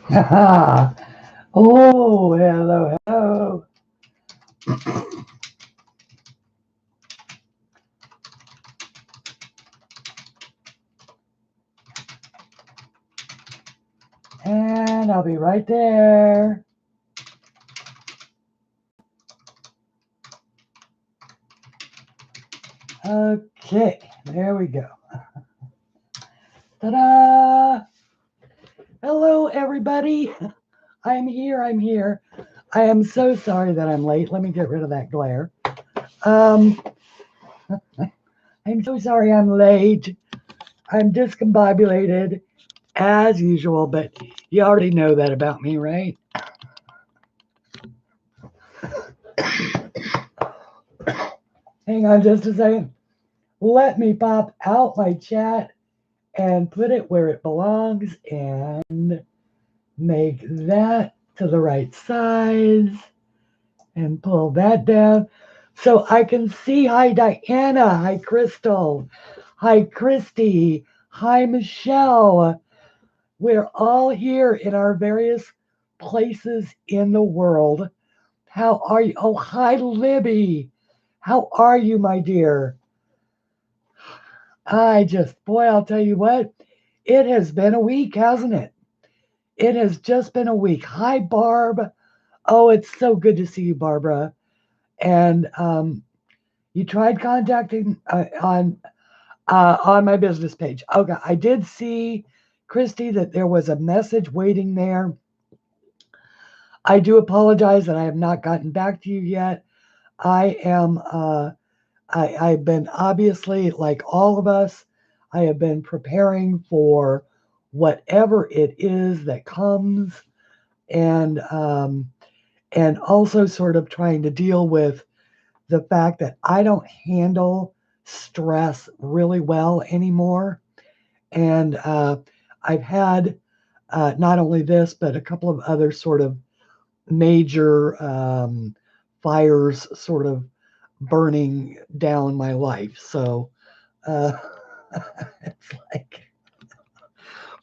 Oh, hello, hello. And I'll be right there. Okay, there we go. Ta-da! Hello, everybody. I'm here. I'm here. I am so sorry that I'm late. Let me get rid of that glare. Um, I'm so sorry I'm late. I'm discombobulated as usual, but you already know that about me, right? Hang on just a second. Let me pop out my chat and put it where it belongs and make that to the right size and pull that down so I can see. Hi, Diana. Hi, Crystal. Hi, Christy. Hi, Michelle. We're all here in our various places in the world. How are you? Oh, hi, Libby. How are you, my dear? Boy, I'll tell you what, it has been a week, hasn't it? It has just been a week. Hi, Barb. Oh, it's so good to see you, Barbara. And you tried contacting on my business page. Okay, I did see, Christy, that there was a message waiting there. I do apologize that I have not gotten back to you yet. I am. I've been, obviously, like all of us, I have been preparing for whatever it is that comes, and also sort of trying to deal with the fact that I don't handle stress really well anymore. And I've had not only this, but a couple of other sort of major fires sort of burning down my life. So uh, it's like,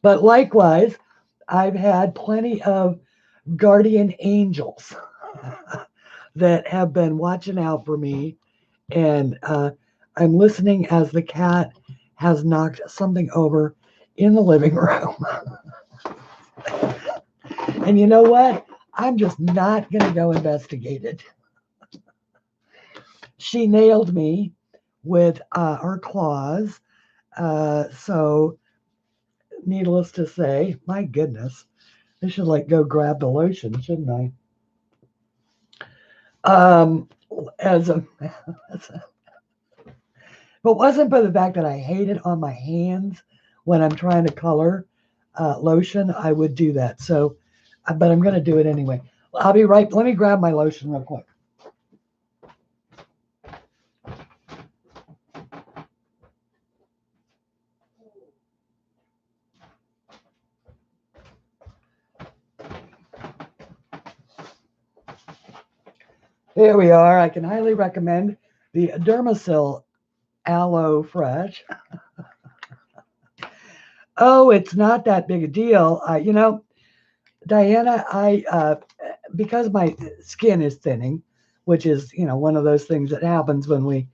but likewise, I've had plenty of guardian angels that have been watching out for me. And I'm listening as the cat has knocked something over in the living room. And you know what? I'm just not going to go investigate it. She nailed me with her claws. So, needless to say, my goodness, I should like go grab the lotion, shouldn't I? Um, as a, as a If it wasn't for the fact that I hate it on my hands when I'm trying to color lotion, I would do that. So, but I'm going to do it anyway. I'll be right. Let me grab my lotion real quick. Here we are. I can highly recommend the Dermasil Aloe Fresh. Oh, it's not that big a deal. Diana, because my skin is thinning, which is, one of those things that happens when we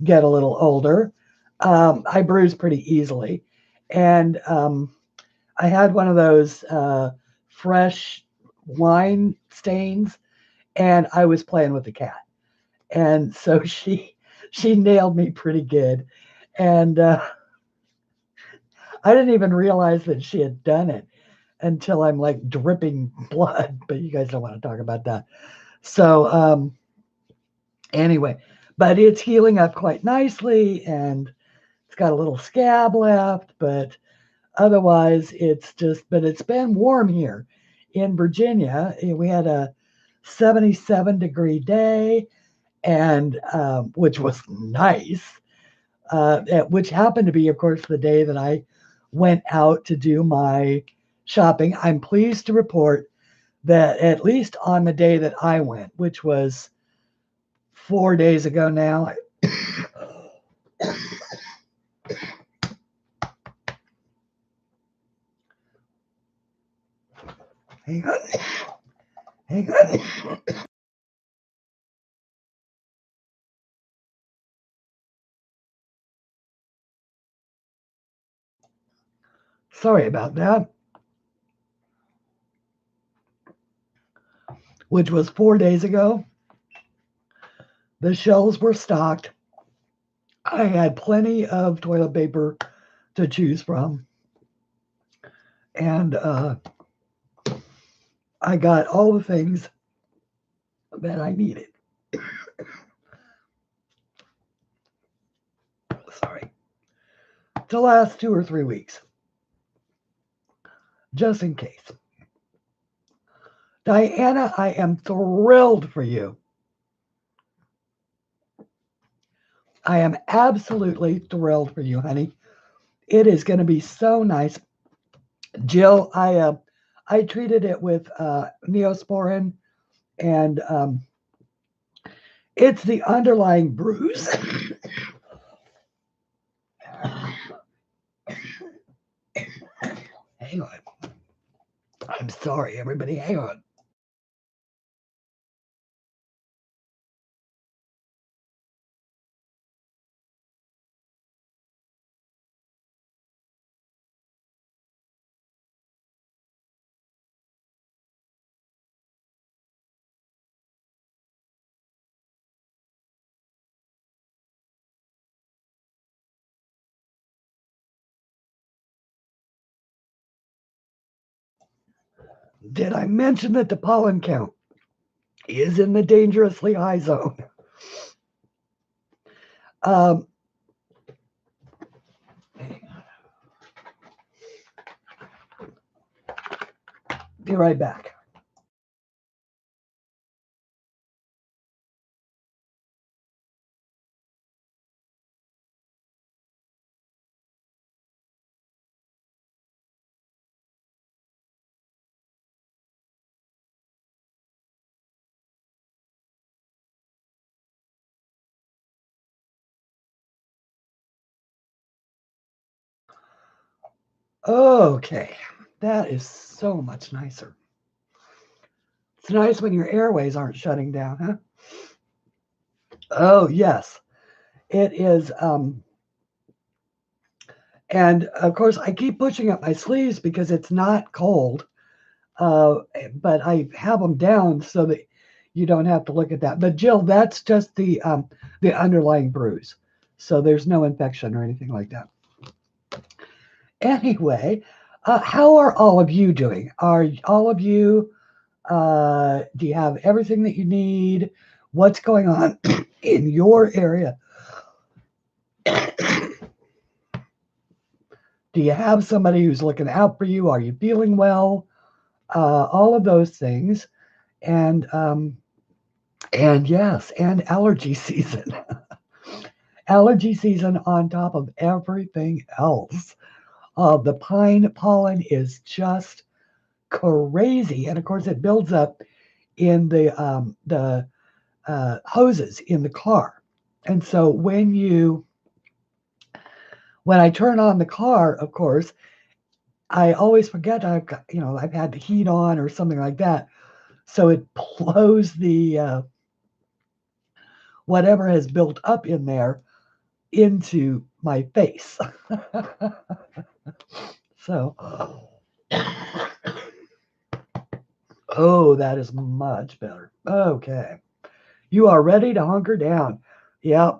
get a little older. I bruise pretty easily. And I had one of those fresh wine stains, and I was playing with the cat. And so she nailed me pretty good. And I didn't even realize that she had done it until I'm like dripping blood, but you guys don't want to talk about that. So anyway, but it's healing up quite nicely, and it's got a little scab left, but otherwise but it's been warm here in Virginia. We had a 77-degree day, and which was nice, which happened to be, of course, the day that I went out to do my shopping. I'm pleased to report that at least on the day that I went, which was 4 days ago now, Hang on. Hang on. Sorry about that. Which was 4 days ago. The shelves were stocked. I had plenty of toilet paper to choose from. And I got all the things that I needed. Sorry. To last 2 or 3 weeks. Just in case. Diana, I am thrilled for you. I am absolutely thrilled for you, honey. It is going to be so nice. Jill, I treated it with Neosporin, and it's the underlying bruise. Hang on. I'm sorry, everybody. Hang on. Did I mention that the pollen count is in the dangerously high zone? Be right back. Okay, that is so much nicer. It's nice when your airways aren't shutting down, huh? Oh, yes, it is. And of course, I keep pushing up my sleeves because it's not cold, but I have them down so that you don't have to look at that. But Jill, that's just the underlying bruise, so there's no infection or anything like that. Anyway, how are all of you doing? Are all of you? Do you have everything that you need? What's going on in your area? Do you have somebody who's looking out for you? Are you feeling well? All of those things, and yes, and allergy season. Allergy season on top of everything else. The pine pollen is just crazy, and of course it builds up in the hoses in the car. And so when I turn on the car, of course, I always forget I've had the heat on or something like that. So it blows the whatever has built up in there into my face. So, oh, that is much better. Okay. You are ready to hunker down. Yeah,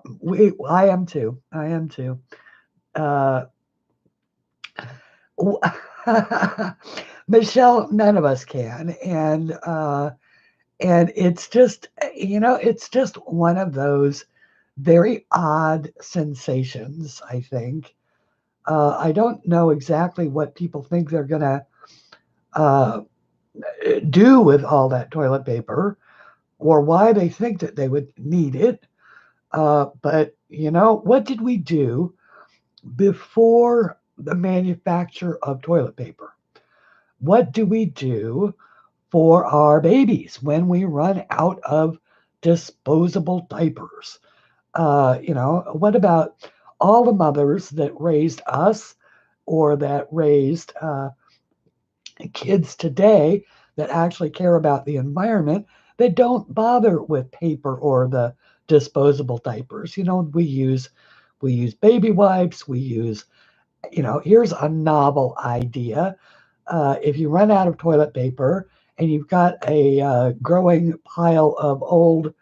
I am too. I am too. Michelle, none of us can. And it's just, it's just one of those very odd sensations, I think. I don't know exactly what people think they're going to do with all that toilet paper or why they think that they would need it. But, what did we do before the manufacture of toilet paper? What do we do for our babies when we run out of disposable diapers? What about all the mothers that raised us or that raised kids today that actually care about the environment that don't bother with paper or the disposable diapers. We use baby wipes. We use, here's a novel idea. If you run out of toilet paper and you've got a growing pile of old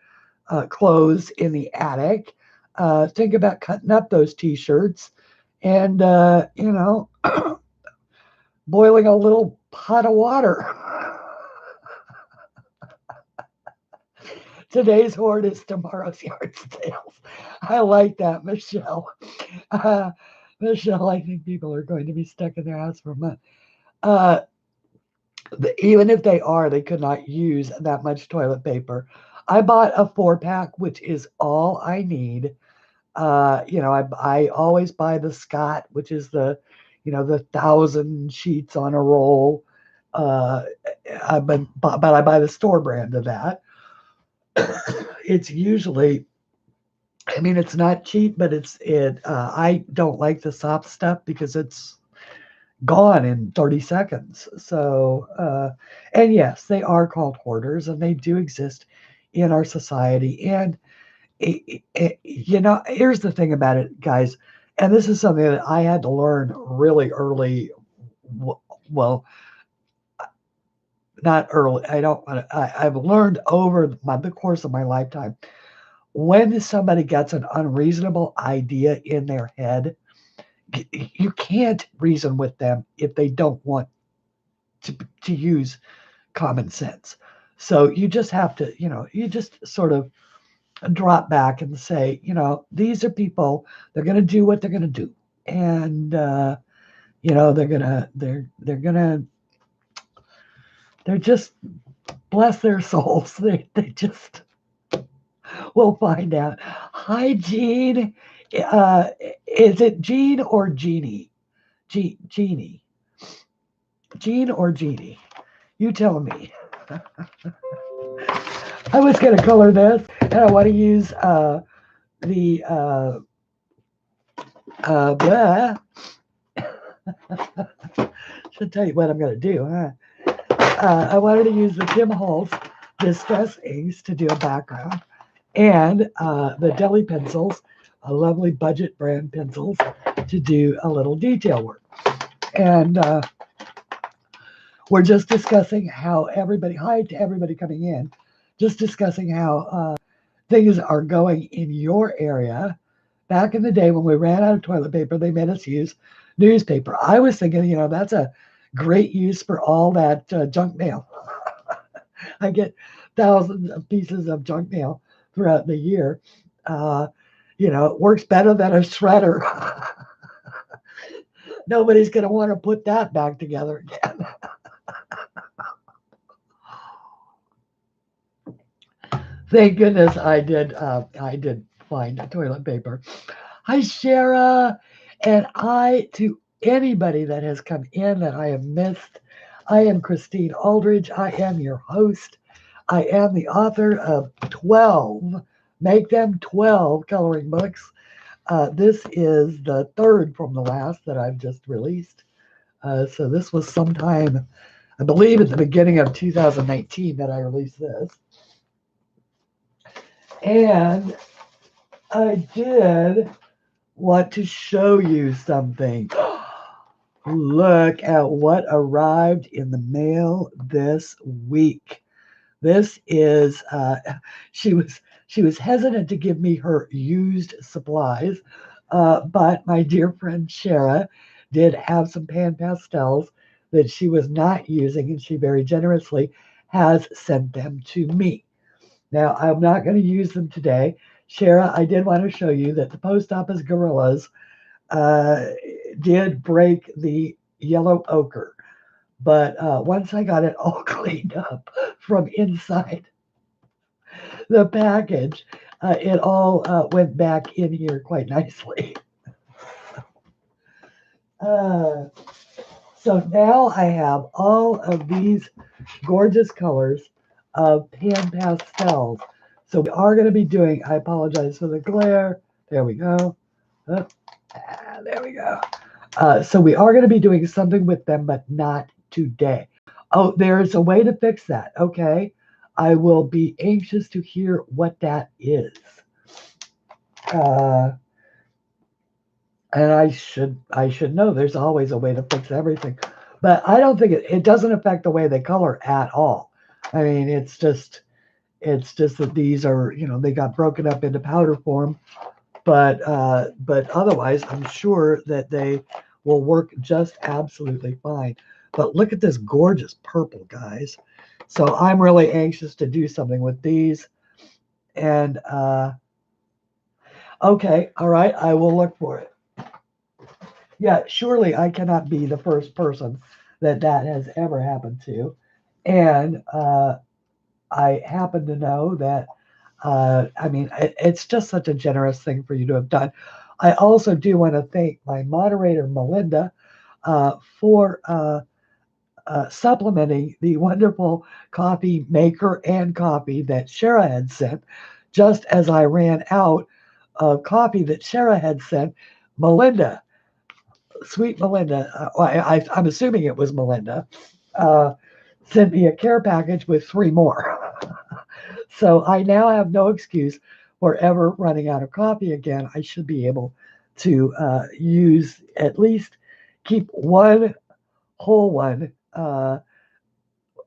clothes in the attic, think about cutting up those t-shirts and, boiling a little pot of water. Today's hoard is tomorrow's yard sales. I like that, Michelle. Michelle, I think people are going to be stuck in their house for a month. Even if they could not use that much toilet paper. I bought a 4-pack, which is all I need. I always buy the Scott, which is the 1,000 sheets on a roll. But I buy the store brand of that. It's usually, it's not cheap, but I don't like the soft stuff because it's gone in 30 seconds. So, and yes, they are called hoarders, and they do exist in our society. And here's the thing about it, guys, and this is something that I had to learn really early. Well, not early. I've learned over the course of my lifetime. When somebody gets an unreasonable idea in their head, you can't reason with them if they don't want to use common sense. So you just have to, you just sort of drop back and say, these are people, they're going to do what they're going to do. And, they're just, bless their souls. They just, we'll find out. Hi, Jean. Is it Jean or Jeannie? Jeannie. Jean or Jeannie? You tell me. I was going to color this, and I want to use the should tell you what I'm going to do, huh? I wanted to use the Tim Holtz Distress Inks to do a background, and the Deli pencils, a lovely budget brand pencils, to do a little detail work. And we're just discussing how hi to everybody coming in, just discussing how things are going in your area. Back in the day when we ran out of toilet paper, they made us use newspaper. I was thinking, that's a great use for all that junk mail. I get thousands of pieces of junk mail throughout the year. It works better than a shredder. Nobody's going to want to put that back together again. Thank goodness I did find toilet paper. Hi, Shara. And to anybody that has come in that I have missed, I am Christine Aldridge. I am your host. I am the author of 12, make them 12 coloring books. This is the third from the last that I've just released. So this was sometime, I believe at the beginning of 2019 that I released this. And I did want to show you something. Look at what arrived in the mail this week. This is, she was hesitant to give me her used supplies, but my dear friend Shara did have some pan pastels that she was not using, and she very generously has sent them to me. Now, I'm not going to use them today. Shara, I did want to show you that the post office gorillas did break the yellow ochre. But once I got it all cleaned up from inside the package, it all went back in here quite nicely. So now I have all of these gorgeous colors of pan pastels. So we are going to be doing, I apologize for the glare. There we go. There we go. So we are going to be doing something with them, but not today. Oh, there's a way to fix that. Okay. I will be anxious to hear what that is. Uh, and I should know there's always a way to fix everything. But I don't think it doesn't affect the way they color at all. I mean, it's just that these are, they got broken up into powder form, but otherwise I'm sure that they will work just absolutely fine. But look at this gorgeous purple, guys. So I'm really anxious to do something with these. And okay, all right, I will look for it. Yeah, surely I cannot be the first person that has ever happened to. And I happen to know that, I mean, it's just such a generous thing for you to have done. I also do want to thank my moderator, Melinda, for supplementing the wonderful coffee maker and coffee that Shara had sent. Just as I ran out of coffee that Shara had sent, Melinda, sweet Melinda, I'm assuming it was Melinda, uh, sent me a care package with 3 more. So I now have no excuse for ever running out of coffee again. I should be able to use at least keep one whole one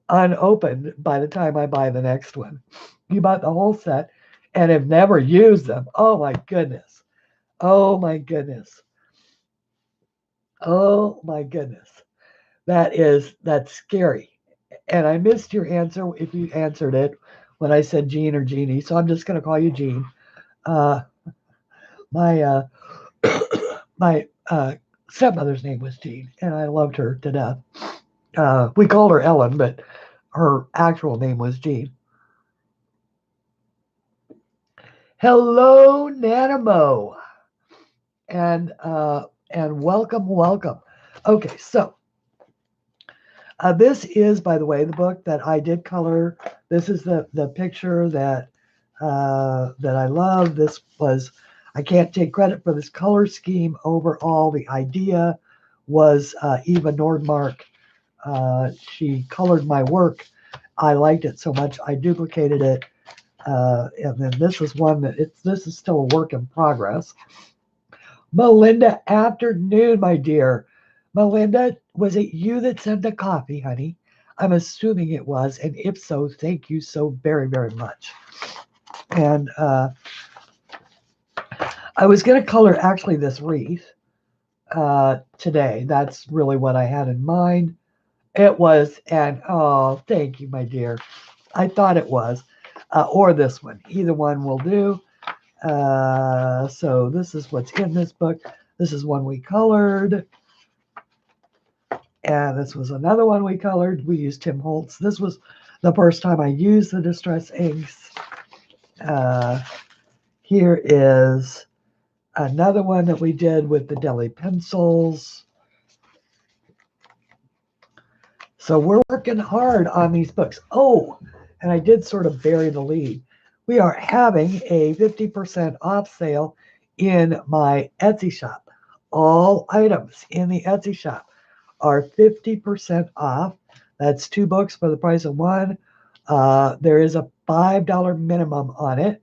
unopened by the time I buy the next one. You bought the whole set and have never used them. Oh my goodness. Oh my goodness. Oh my goodness. That's scary. And I missed your answer if you answered it when I said Jean or Jeannie. So I'm just going to call you Jean. Uh, my my stepmother's name was Jean, and I loved her to death. We called her Ellen, but her actual name was Jean. Hello, Nanimo, and welcome. Okay, so this is, by the way, the book that I did color. This is the picture that I love. This was, I can't take credit for this color scheme overall. The idea was Eva Nordmark. She colored my work. I liked it so much I duplicated it. And then this is one that this is still a work in progress. Melinda, afternoon, my dear. Melinda, was it you that sent the coffee, honey? I'm assuming it was, and if so, thank you so very, very much. And I was going to color actually this wreath today. That's really what I had in mind. It was, and oh, thank you, my dear. I thought it was, or this one. Either one will do. So this is what's in this book. This is one we colored. And this was another one we colored. We used Tim Holtz. This was the first time I used the Distress inks. Here is another one that we did with the Deli pencils. So we're working hard on these books. Oh, and I did sort of bury the lead. We are having a 50% off sale in my Etsy shop. All items in the Etsy shop are 50% off. That's 2 books for the price of 1. There is a $5 minimum on it.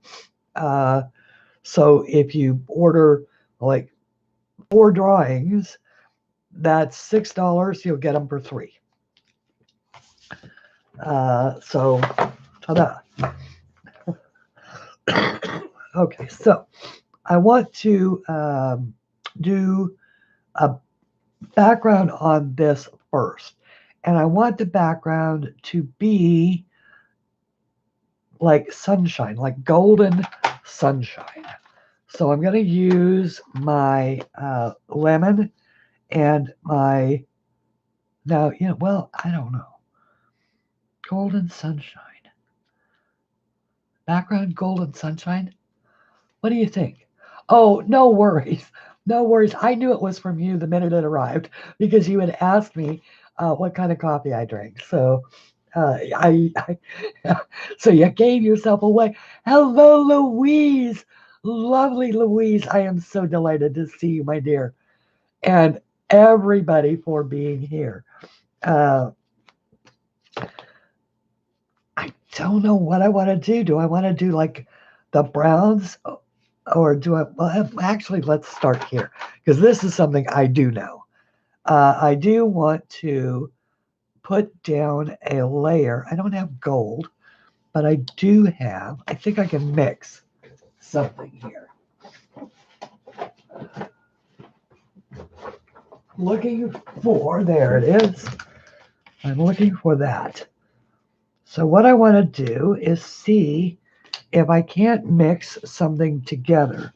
So if you order like 4 drawings, that's $6. You'll get them for 3. So, ta-da. Okay, so I want to do a background on this first. And I want the background to be like sunshine, like golden sunshine. So I'm going to use my lemon and my, now, well, I don't know. Golden sunshine. Background golden sunshine? What do you think? Oh, no worries. No worries. I knew it was from you the minute it arrived because you had asked me what kind of coffee I drank. So so you gave yourself away. Hello, Louise. Lovely Louise. I am so delighted to see you, my dear. And everybody for being here. don't know what I want to do. Do I want to do like the browns, or do I? Well, actually, let's start here because this is something I do know. I do want to put down a layer. I don't have gold, but I do have, I think I can mix something here. Looking for, there it is. I'm looking for that. So what I want to do is see if I can't mix something together.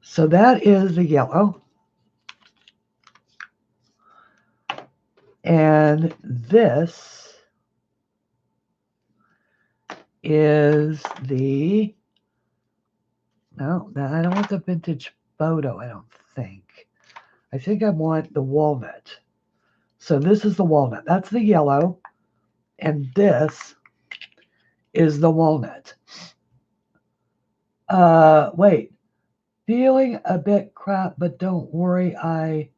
So that is the yellow. And this is the, no, I don't want the vintage photo, I don't think. I think I want the walnut. So this is the walnut. That's the yellow. And this is the walnut. Wait. Feeling a bit crap, but don't worry. I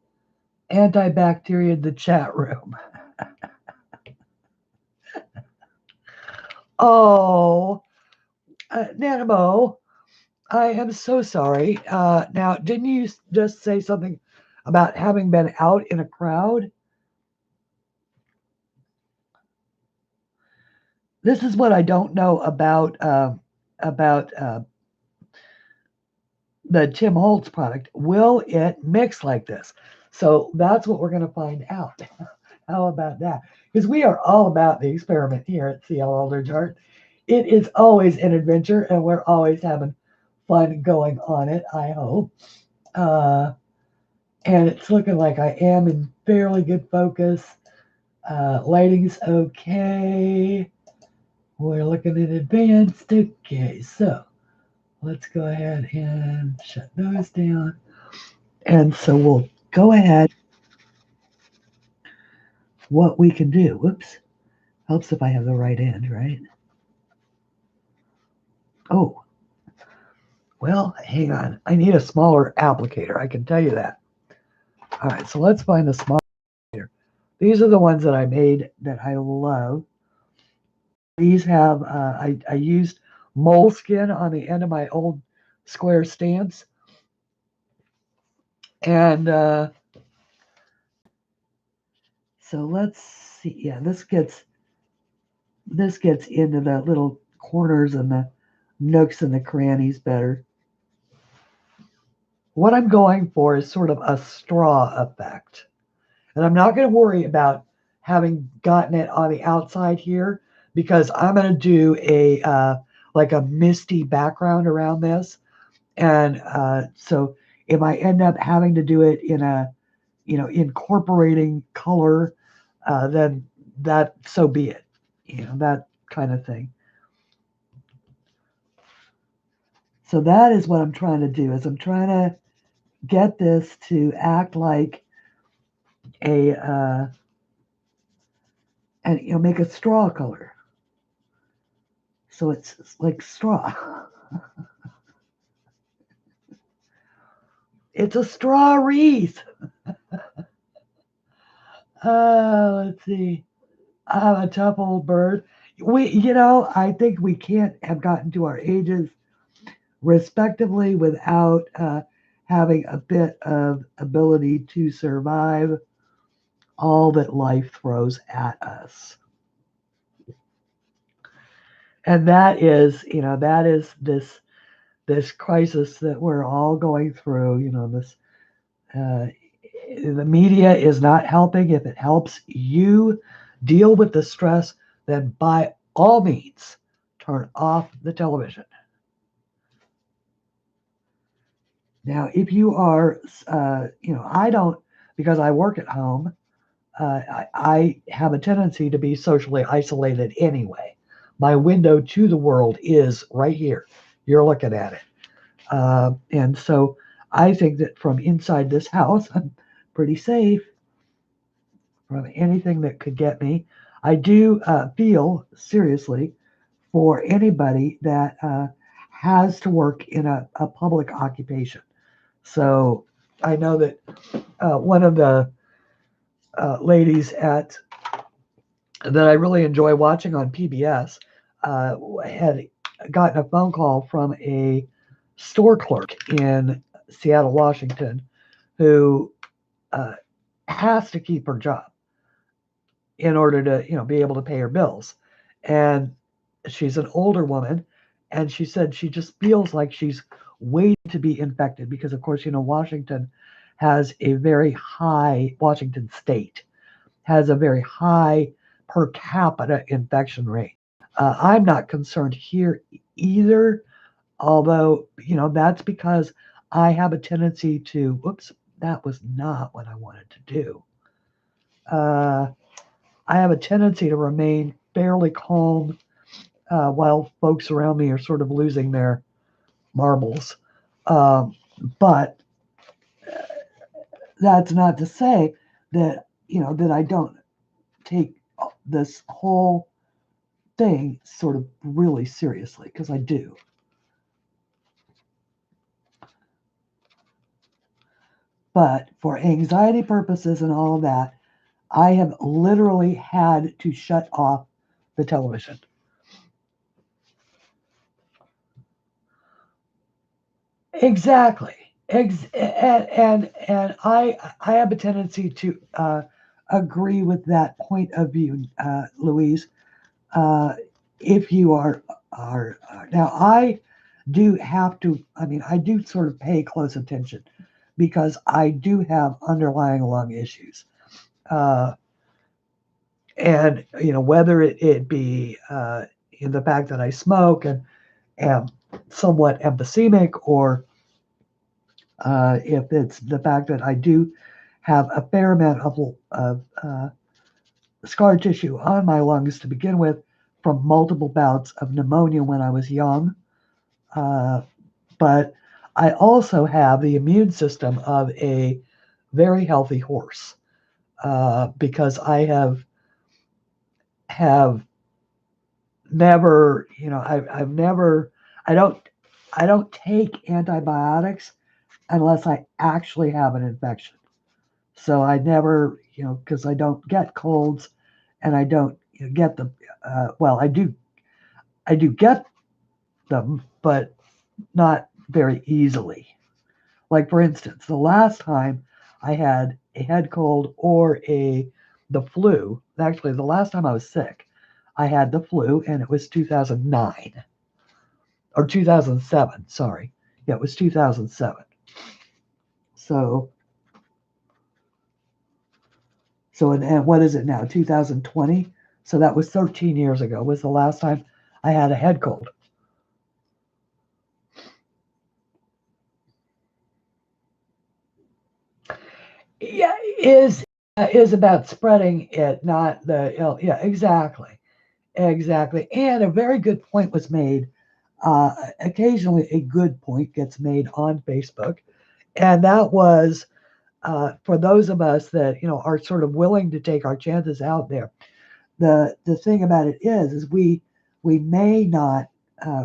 antibacterial the chat room. Oh, Nanimo, I am so sorry. Now, didn't you just say something about having been out in a crowd? This is what I don't know about the Tim Holtz product. Will it mix like this? So that's what we're going to find out. How about that? Because we are all about the experiment here at CLAldridgeArt. It is always an adventure, and we're always having fun going on it, I hope. And it's looking like I am in fairly good focus. Lighting's okay. We're looking at advanced. Okay, so let's go ahead and shut those down. And so we'll go ahead. What we can do, whoops, helps if I have the right end, right? Oh, well, hang on. I need a smaller applicator. I can tell you that. All right, so let's find a smaller applicator. These are the ones that I made that I love. These have, I used moleskin on the end of my old square stamps. And so let's see. Yeah, this gets into the little corners and the nooks and the crannies better. What I'm going for is sort of a straw effect. And I'm not going to worry about having gotten it on the outside here because I'm going to do a like a misty background around this. And so if I end up having to do it in a, incorporating color, then that, so be it, that kind of thing. So that is what I'm trying to do, is I'm trying to get this to act like a, and make a straw color. So it's like straw. It's a straw wreath. Let's see. I'm a tough old bird. I think we can't have gotten to our ages respectively without having a bit of ability to survive all that life throws at us. And that is this crisis that we're all going through. This the media is not helping. If it helps you deal with the stress, then by all means, turn off the television. Now, if you are, I don't, because I work at home, I have a tendency to be socially isolated anyway. My window to the world is right here. You're looking at it. And so I think that from inside this house, I'm pretty safe from anything that could get me. I do feel seriously for anybody that has to work in a public occupation. So I know that one of the ladies at that I really enjoy watching on PBS. Had gotten a phone call from a store clerk in Seattle, Washington, who uh, has to keep her job in order to, be able to pay her bills. And she's an older woman, and she said she just feels like she's waiting to be infected because, of course, Washington has a very high, Washington State has a very high per capita infection rate. I'm not concerned here either, although, that's because I have a tendency to, whoops, that was not what I wanted to do. I have a tendency to remain fairly calm while folks around me are sort of losing their marbles. But that's not to say that, that I don't take this whole thing sort of really seriously, because I do. But for anxiety purposes and all of that, I have literally had to shut off the television. Exactly. And I have a tendency to agree with that point of view, Louise. Uh, if you are now, I do have to. I mean, I do sort of pay close attention because I do have underlying lung issues, uh, and whether it be in the fact that I smoke and am somewhat emphysemic, or if it's the fact that I do have a fair amount of scar tissue on my lungs to begin with from multiple bouts of pneumonia when I was young. But I also have the immune system of a very healthy horse because I have never, I've never, I don't take antibiotics unless I actually have an infection. So I never, because I don't get colds, and I don't get them. Well, I do get them, but not very easily. Like, for instance, the last time I had a head cold or the flu, actually the last time I was sick, I had the flu, and it was 2009 or 2007. Sorry, yeah, it was 2007. So and what is it now? 2020. So that was 13 years ago. Was the last time I had a head cold. Yeah, is about spreading it, not the ill. Yeah, exactly, exactly. And a very good point was made. Occasionally, a good point gets made on Facebook, and that was for those of us that are sort of willing to take our chances out there. The thing about it is we may not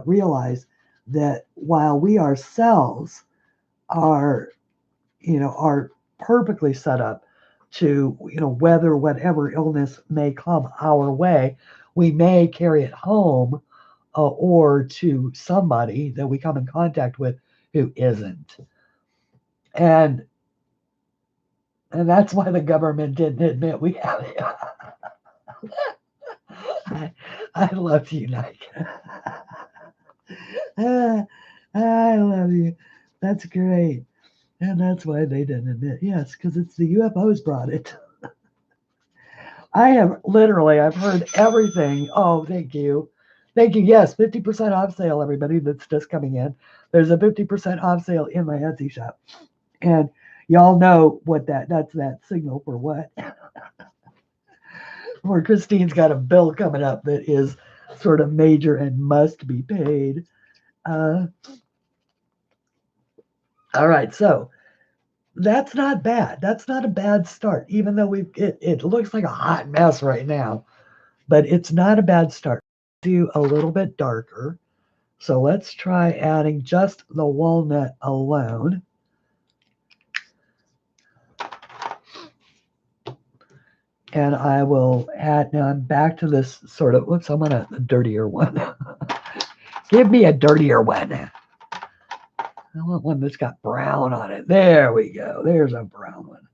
realize that while we ourselves are are perfectly set up to weather whatever illness may come our way, we may carry it home or to somebody that we come in contact with who isn't. And that's why the government didn't admit we have it. I love you, Nike. I love you. That's great. And that's why they didn't admit. Yes, because it's the UFOs brought it. I've heard everything. Oh, thank you. Thank you. Yes, 50% off sale, everybody that's just coming in. There's a 50% off sale in my Etsy shop. And y'all know what that's that signal for what? Where Christine's got a bill coming up that is sort of major and must be paid. All right, so that's not bad. That's not a bad start, even though it looks like a hot mess right now, but it's not a bad start. Do a little bit darker. So let's try adding just the walnut alone. And I will add, now I'm back to this sort of, whoops, I want a dirtier one. Give me a dirtier one. I want one that's got brown on it. There we go. There's a brown one.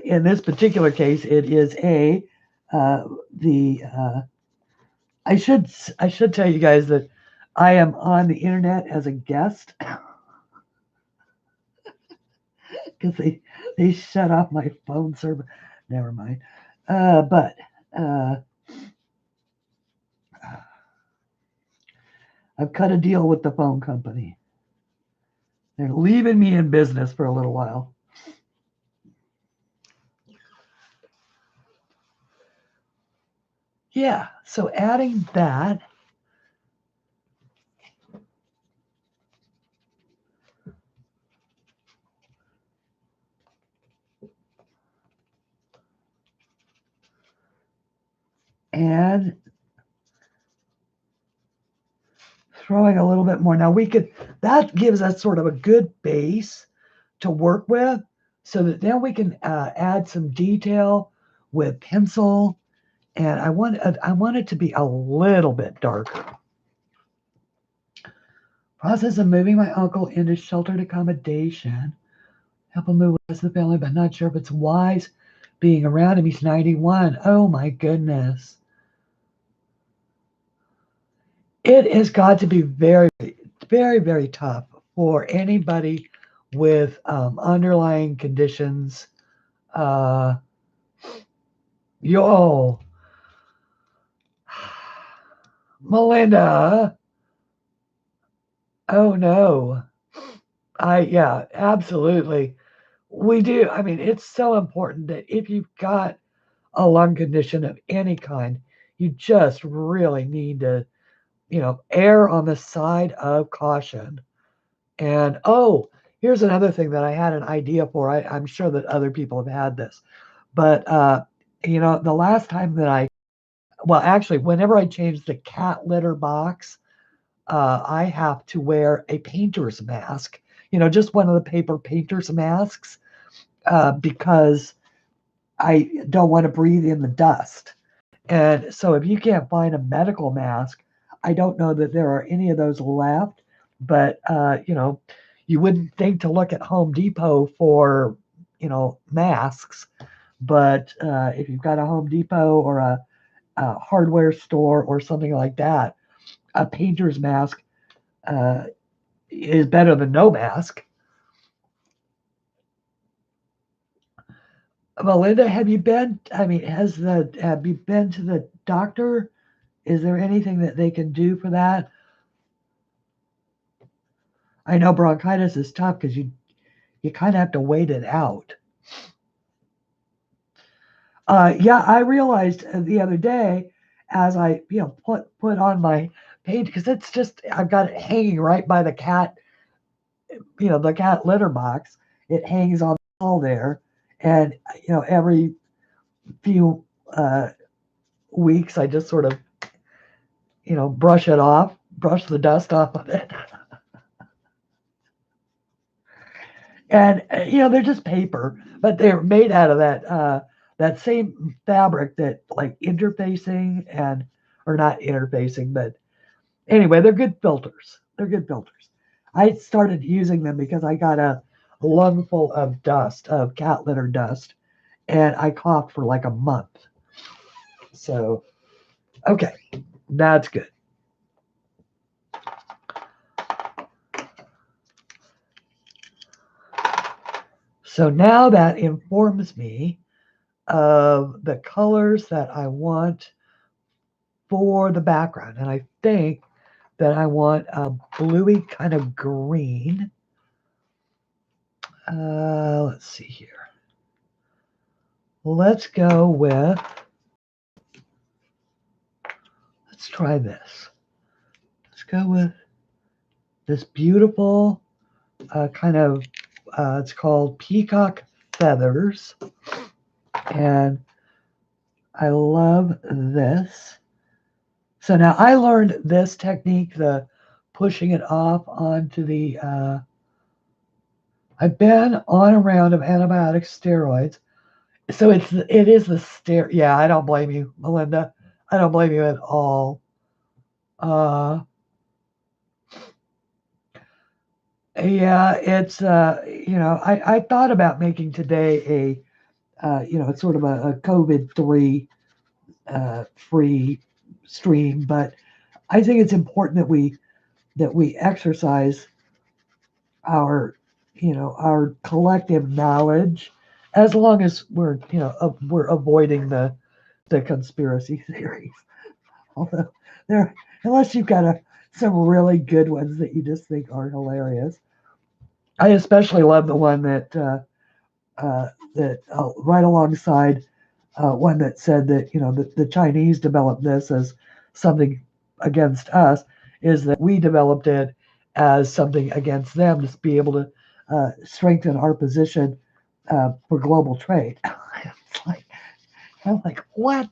In this particular case, it is I should tell you guys that I am on the internet as a guest because they shut off my phone server. Never mind. But I've cut a deal with the phone company. They're leaving me in business for a little while. Yeah, so adding that. And throwing a little bit more. Now that gives us sort of a good base to work with so that then we can add some detail with pencil. And I want it to be a little bit darker. Process of moving my uncle into sheltered accommodation. Help him move with the rest of the family, but not sure if it's wise being around him. He's 91. Oh my goodness. It has got to be very, very, very tough for anybody with underlying conditions. Melinda. Oh no. Yeah, absolutely. We do. I mean, it's so important that if you've got a lung condition of any kind, you just really need to, err on the side of caution. And here's another thing that I had an idea for. I'm sure that other people have had this, but the last time that actually, whenever I change the cat litter box, I have to wear a painter's mask. Just one of the paper painter's masks, because I don't want to breathe in the dust. And so if you can't find a medical mask, I don't know that there are any of those left, but you wouldn't think to look at Home Depot for, masks. But if you've got a Home Depot or a hardware store or something like that, a painter's mask is better than no mask. Melinda, have you been to the doctor? Is there anything that they can do for that? I know bronchitis is tough because you kind of have to wait it out. Yeah, I realized the other day as I put on my paint, because it's just, I've got it hanging right by the cat, the cat litter box. It hangs on the wall there, and every few weeks I just sort of brush the dust off of it. And they're just paper, but they're made out of that same fabric that, like, or not interfacing, but anyway, they're good filters. I started using them because I got a lung full of dust, of cat litter dust, and I coughed for like a month. So, okay, that's good. So now that informs me of the colors that I want for the background. And I think that I want a bluey kind of green. Let's see here. Let's go with, let's try this. Let's go with this beautiful kind of, it's called Peacock Feathers. And I love this. So now I learned this technique, the pushing it off onto the, I've been on a round of antibiotic steroids. So it is the stare. Yeah, I don't blame you, Melinda. I don't blame you at all. Uh, yeah, it's I thought about making today it's sort of a COVID-3 free stream, but I think it's important that we exercise our our collective knowledge, as long as we're avoiding the conspiracy theories. Although there, unless you've got some really good ones that you just think are hilarious. I especially love the one that right alongside one that said that the Chinese developed this as something against us, is that we developed it as something against them to be able to strengthen our position for global trade. It's like, I'm like, what?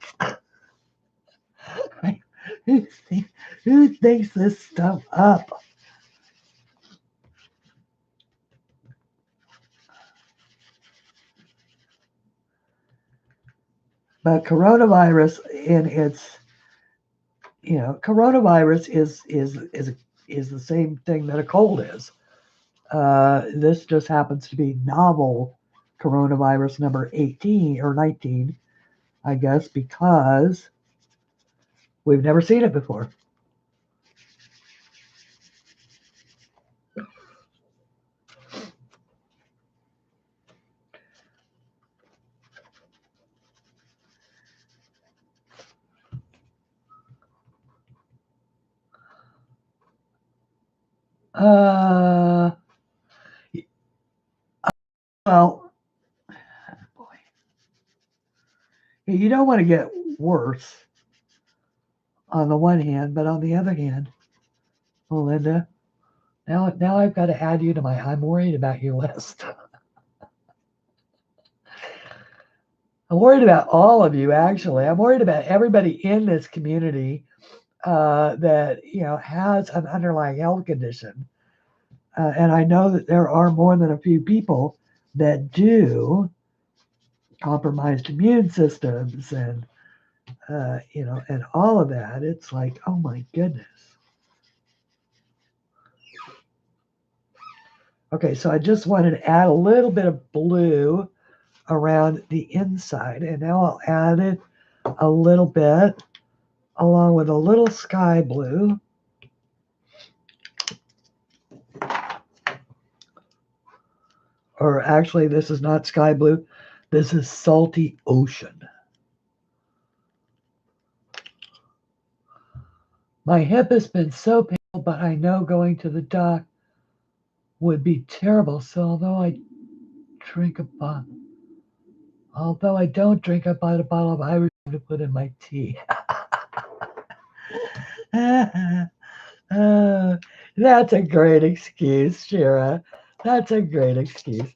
who, who thinks this stuff up? But coronavirus in its coronavirus is the same thing that a cold is. This just happens to be novel coronavirus number 18 or 19, I guess, because we've never seen it before. Uh, well, boy, you don't want to get worse on the one hand, but on the other hand, Melinda, now I've got to add you to my I'm worried about you list. I'm worried about all of you, actually. I'm worried about everybody in this community that has an underlying health condition, and I know that there are more than a few people that do, compromised immune systems and and all of that. It's like, oh my goodness. Okay, so I just wanted to add a little bit of blue around the inside, and now I'll add it a little bit along with a little sky blue. Or actually, this is not sky blue. This is salty ocean. My hip has been so painful, but I know going to the doc would be terrible. So although I don't drink a bottle of Irish to put in my tea. That's a great excuse, Shira. That's a great excuse.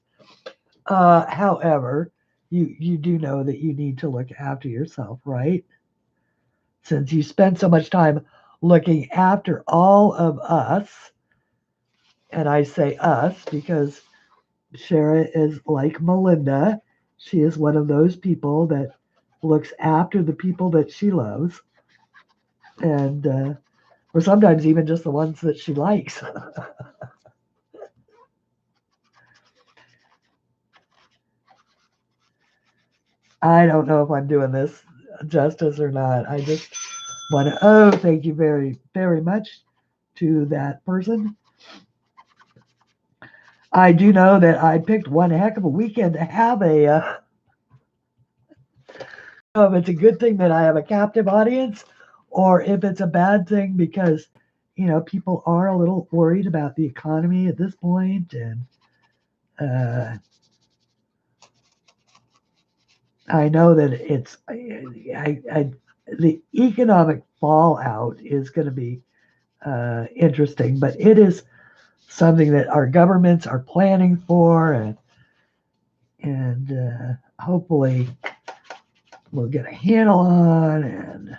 However, you do know that you need to look after yourself, right? Since you spend so much time looking after all of us, and I say us because Shara is like Melinda. She is one of those people that looks after the people that she loves, and or sometimes even just the ones that she likes. I don't know if I'm doing this justice or not. I just want to, thank you very, very much to that person. I do know that I picked one heck of a weekend to have if it's a good thing that I have a captive audience, or if it's a bad thing because, people are a little worried about the economy at this point, and I know that the economic fallout is going to be interesting, but it is something that our governments are planning for, and hopefully we'll get a handle on. And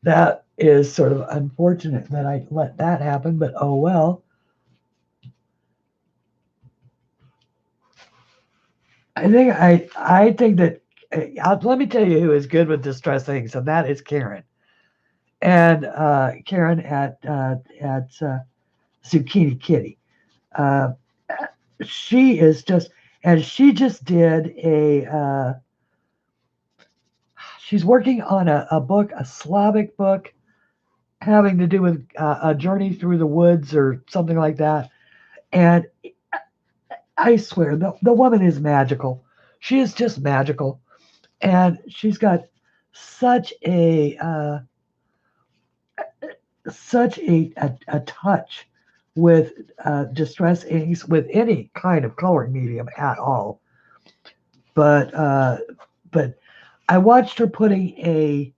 that is sort of unfortunate that I let that happen, but oh well. I think that let me tell you who is good with distress things, and that is Karen. And Karen at Zucchini Kitty. Uh, she is just, and she just did she's working on a book, a Slavic book, having to do with a journey through the woods or something like that. And I swear, the woman is magical. She is just magical. And she's got such a touch with distress inks with any kind of coloring medium at all. But I watched her putting a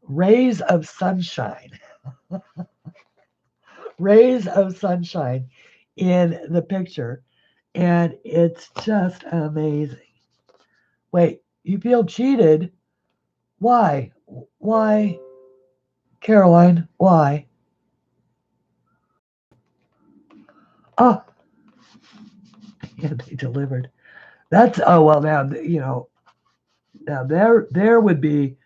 rays of sunshine, rays of sunshine in the picture, and it's just amazing. Wait, you feel cheated? Why? Why, Caroline? Why? Oh, yeah, they delivered. That's oh well. Now now there would be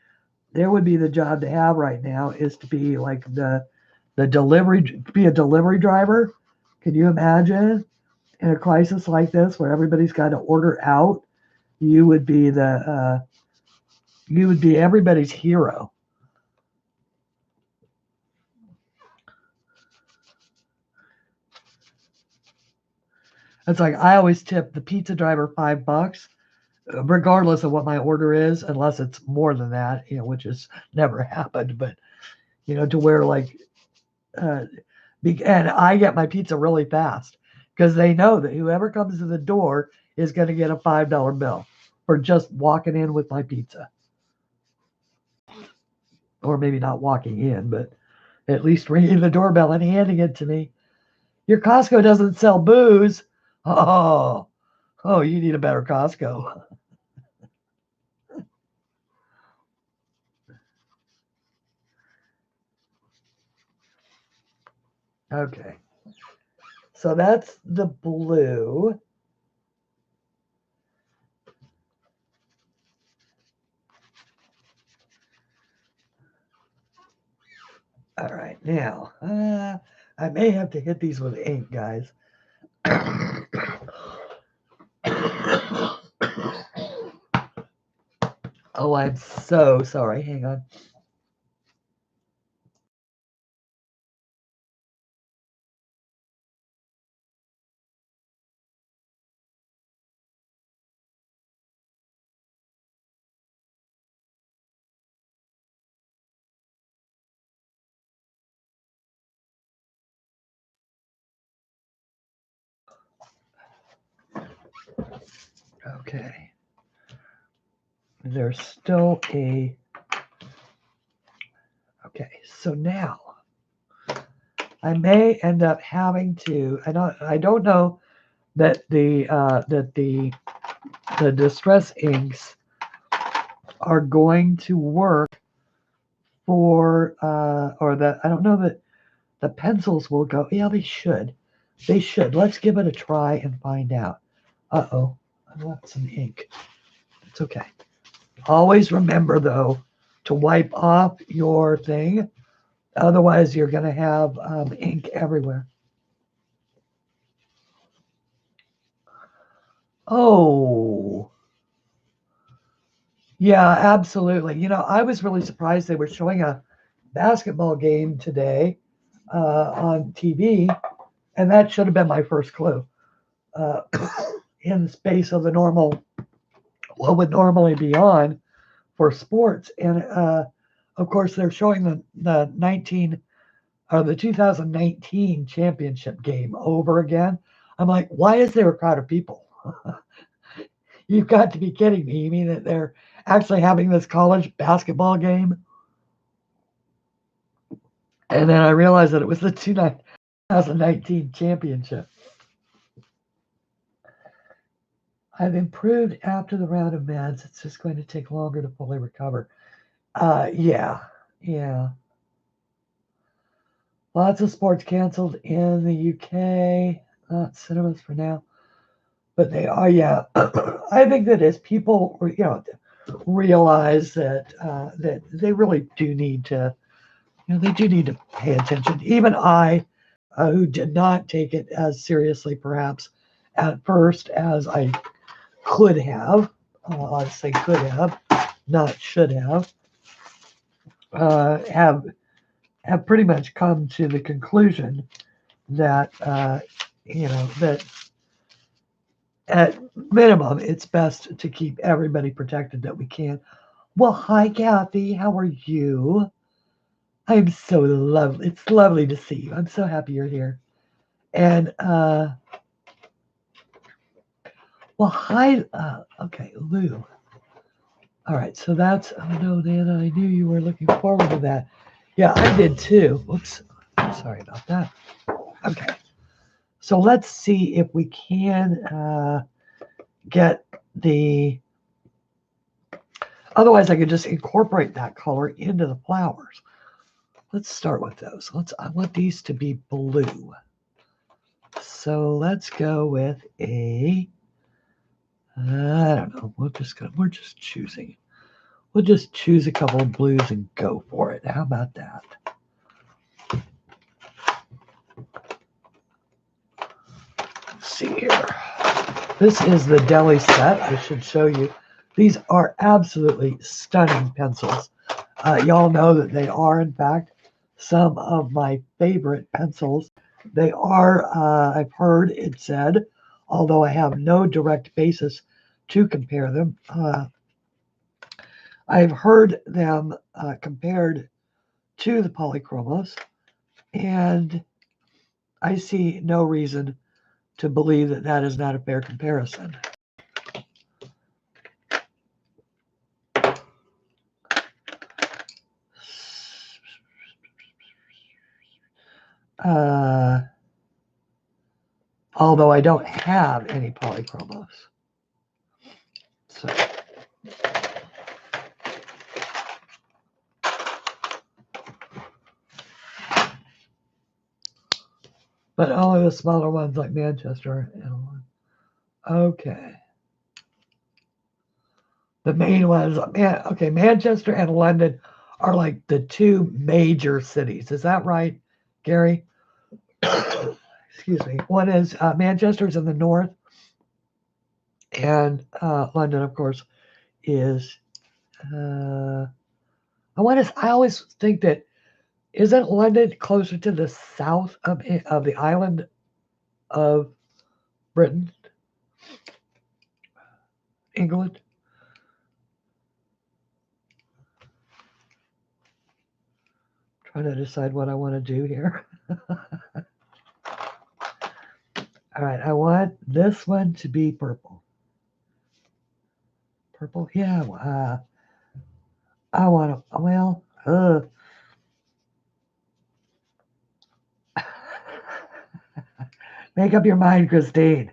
the job to have right now is to be like the delivery, be a delivery driver. Can you imagine in a crisis like this where everybody's got to order out? You would be you would be everybody's hero. It's like I always tip the pizza driver $5, regardless of what my order is, unless it's more than that, which has never happened. But to where like, and I get my pizza really fast because they know that whoever comes to the door is going to get a $5 bill for just walking in with my pizza, or maybe not walking in, but at least ringing the doorbell and handing it to me. Your Costco doesn't sell booze. Oh, you need a better Costco. Okay. So that's the blue. All right. Now, I may have to hit these with ink, guys. Oh, I'm so sorry. Hang on. Okay. There's still a. Okay. So now I may end up having to. I don't know that the distress inks are going to work for or that I don't know that the pencils will go. Yeah, they should. They should. Let's give it a try and find out. Uh-oh, I left some ink. It's okay. Always remember though to wipe off your thing. Otherwise, you're going to have ink everywhere. Oh, yeah, absolutely. I was really surprised they were showing a basketball game today on TV, and that should have been my first clue. Uh, in the space of what would normally be on for sports, and of course they're showing the 2019 championship game over again. I'm like, why is there a crowd of people? You've got to be kidding me. You mean that they're actually having this college basketball game? And then I realized that it was the 2019 championship. I've improved after the round of meds. It's just going to take longer to fully recover. Yeah. Lots of sports canceled in the UK. Not cinemas for now, but they are. Yeah, I think that as people, realize that that they really do need to, they do need to pay attention. Even I, who did not take it as seriously, perhaps at first as I could have. I'd say could have, not should have. Have pretty much come to the conclusion that that at minimum it's best to keep everybody protected that we can. Well, hi Kathy, how are you? I'm so lovely. It's lovely to see you. I'm so happy you're here. And well, hi. Okay, Lou. All right, so that's. Oh no, Nana, I knew you were looking forward to that. Yeah, I did too. Oops, sorry about that. Okay, so let's see if we can get the. Otherwise, I could just incorporate that color into the flowers. Let's start with those. I want these to be blue. So let's go with a. I don't know. We're just choosing. We'll just choose a couple of blues and go for it. How about that? Let's see here. This is the Deli set. I should show you. These are absolutely stunning pencils. Y'all know that they are, in fact, some of my favorite pencils. They are, I've heard it said, although I have no direct basis to compare them, I've heard them compared to the polychromos, and I see no reason to believe that that is not a fair comparison. Although I don't have any polychromos. So. But only the smaller ones like Manchester and okay. The main ones, okay, Manchester and London are like the two major cities. Is that right, Gary? Excuse me. One is Manchester's in the north, and London, of course, is. I always think that isn't London closer to the south of the island of Britain, England? Trying to decide what I want to do here. All right, I want this one to be purple. Purple, yeah. I want to. Well, make up your mind, Christine.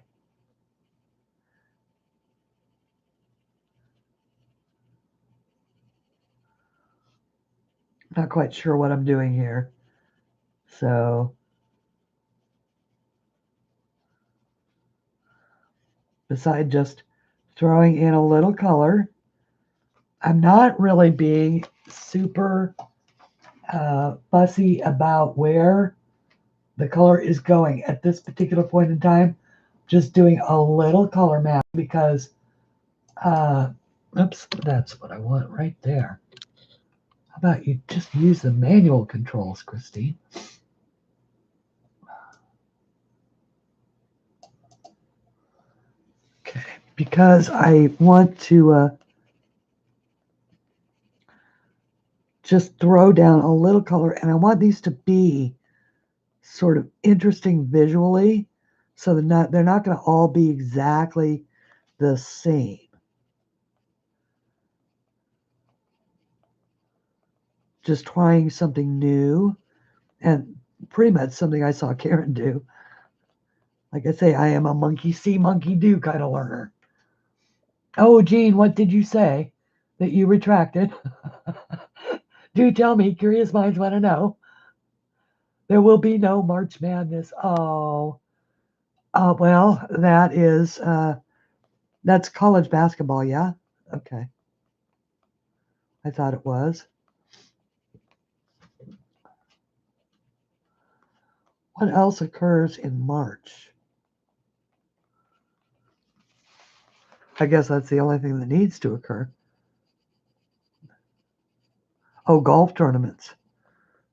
Not quite sure what I'm doing here. So, besides just throwing in a little color, I'm not really being super fussy about where the color is going at this particular point in time. Just doing a little color map because, oops, that's what I want right there. How about you just use the manual controls, Christine? Okay, because I want to just throw down a little color, and I want these to be sort of interesting visually, so they're not going to all be exactly the same. Just trying something new, and pretty much something I saw Karen do. Like I say, I am a monkey see, monkey do kind of learner. Oh, Jean, what did you say that you retracted? Do tell me. Curious minds want to know. There will be no March Madness. Oh, well, that's college basketball, yeah? Okay. I thought it was. What else occurs in March? I guess that's the only thing that needs to occur. Oh, golf tournaments.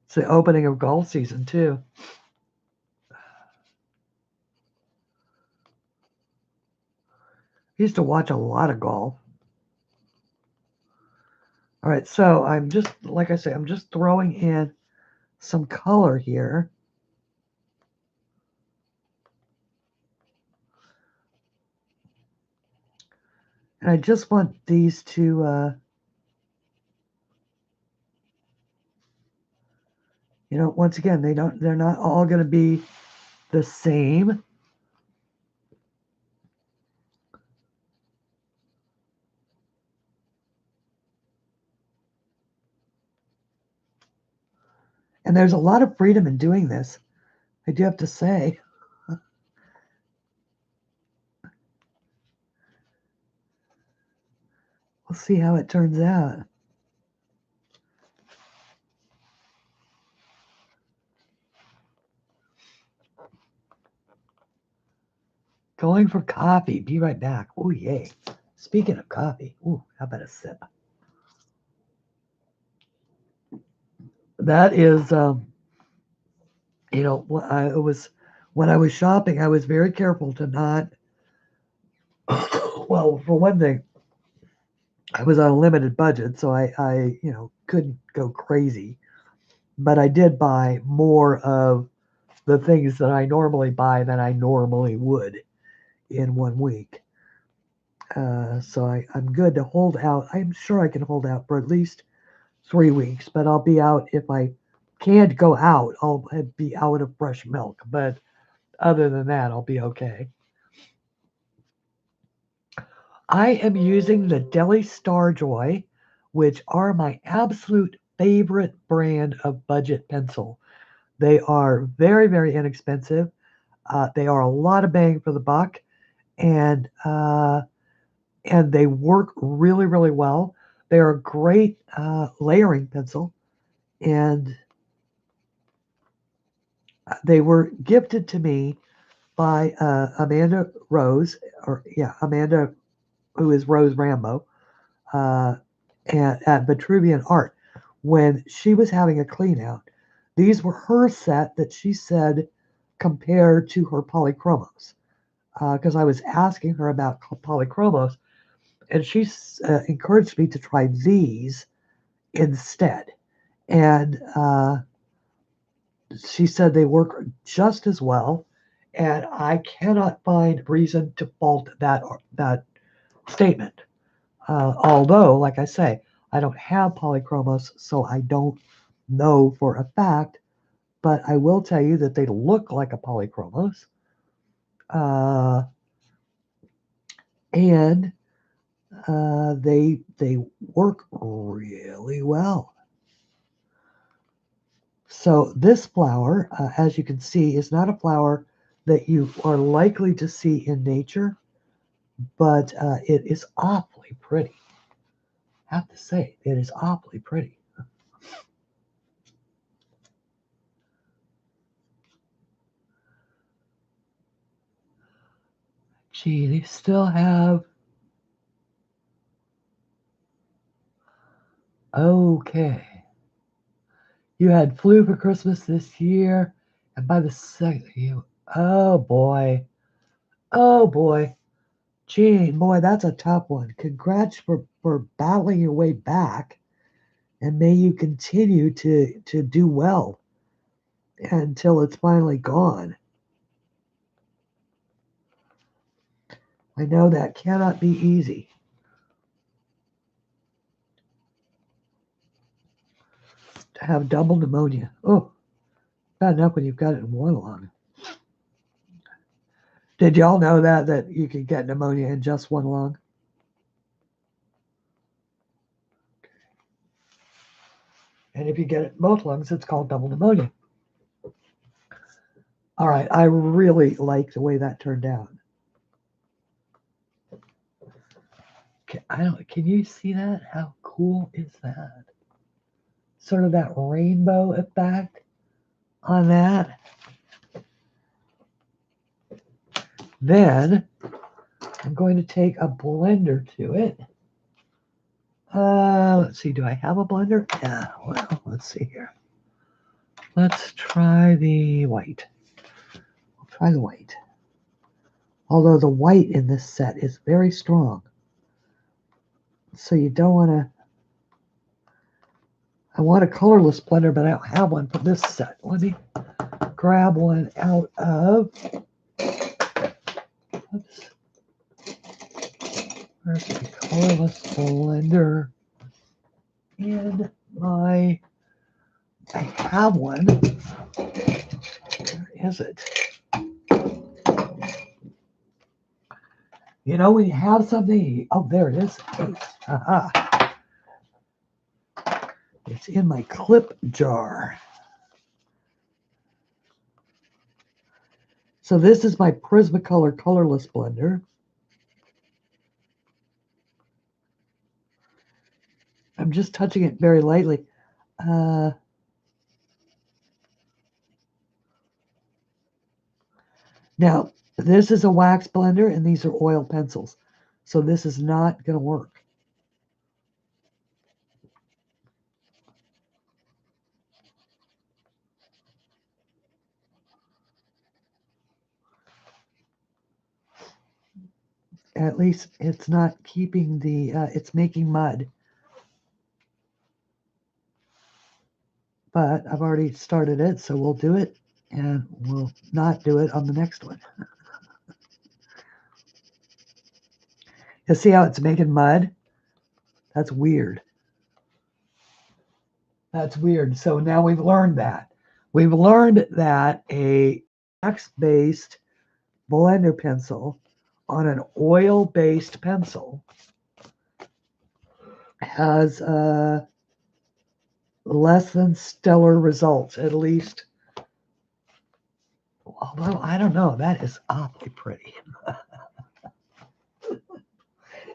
It's the opening of golf season, too. I used to watch a lot of golf. All right, so I'm just, like I say, I'm just throwing in some color here. And I just want these to, once again, they're not all going to be the same. And there's a lot of freedom in doing this, I do have to say. We'll see how it turns out. Going for coffee. Be right back. Oh, yay. Speaking of coffee, ooh, how about a sip? That is, when I was shopping, I was very careful to not, well, for one thing, I was on a limited budget, so I couldn't go crazy. But I did buy more of the things that I normally buy than I normally would in 1 week. So I'm good to hold out. I'm sure I can hold out for at least 3 weeks, but I'll be out if I can't go out. I'll be out of fresh milk, but other than that, I'll be okay. I am using the Deli StarJoy, which are my absolute favorite brand of budget pencil. They are very, very inexpensive. They are a lot of bang for the buck, and they work really, really well. They are a great layering pencil, and they were gifted to me by Amanda Rose, Amanda, who is Rose Rambo, at Vitruvian Art, when she was having a clean out. These were her set that she said compared to her polychromos, because I was asking her about polychromos, and she encouraged me to try these instead. And she said they work just as well, and I cannot find reason to fault that statement. Although, like I say, I don't have polychromos, so I don't know for a fact, but I will tell you that they look like a polychromos. And they work really well. So this flower, as you can see, is not a flower that you are likely to see in nature, but it is awfully pretty. I have to say, it is awfully pretty. Gee, they still have. Okay. You had flu for Christmas this year, and by the second, oh boy. Oh boy. Gee, boy, that's a tough one. Congrats for battling your way back, and may you continue to do well until it's finally gone. I know that cannot be easy. To have double pneumonia. Oh, bad enough when you've got it in one lung. Did y'all know that you could get pneumonia in just one lung? And if you get it in both lungs, it's called double pneumonia. All right, I really like the way that turned out. Can you see that? How cool is that? Sort of that rainbow effect on that. Then I'm going to take a blender to it. Let's see, do I have a blender? Yeah, well, let's see here. Let's try the white. I'll try the white. Although the white in this set is very strong. So you don't want to... I want a colorless blender, but I don't have one for this set. Let me grab one out of... Oops. Where's the colorless blender? In my... I have one. Where is it? You know, when you have something... Oh, there it is. Aha. It's in my clip jar. So this is my Prismacolor colorless blender. I'm just touching it very lightly. Now, this is a wax blender, and these are oil pencils. So this is not going to work. At least it's not keeping the, it's making mud. But I've already started it, so we'll do it, and we'll not do it on the next one. You see how it's making mud? That's weird. That's weird. So now we've learned that. We've learned that a wax-based blender pencil on an oil-based pencil has less than stellar results, at least. Although, I don't know, that is awfully pretty.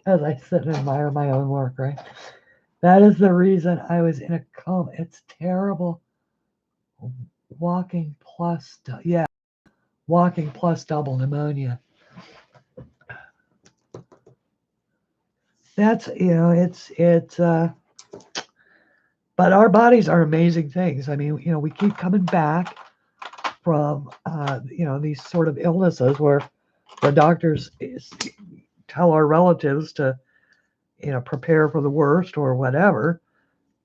As I sit and admire my own work, right? That is the reason I was in a coma. It's terrible. Walking plus double pneumonia. That's, you know, it's but our bodies are amazing things. I mean, you know, we keep coming back from, you know, these sort of illnesses where the doctors tell our relatives to, you know, prepare for the worst or whatever.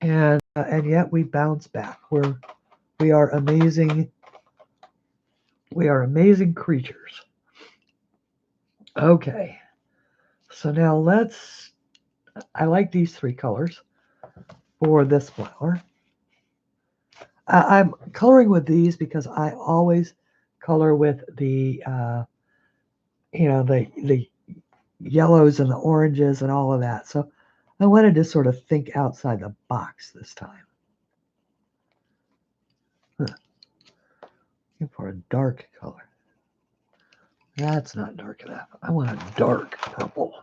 And yet we bounce back. We are amazing. We are amazing creatures. Okay. So now I like these three colors for this flower. I'm coloring with these because I always color with the, you know, the yellows and the oranges and all of that. So I wanted to sort of think outside the box this time. Looking for a dark color. That's not dark enough. I want a dark purple.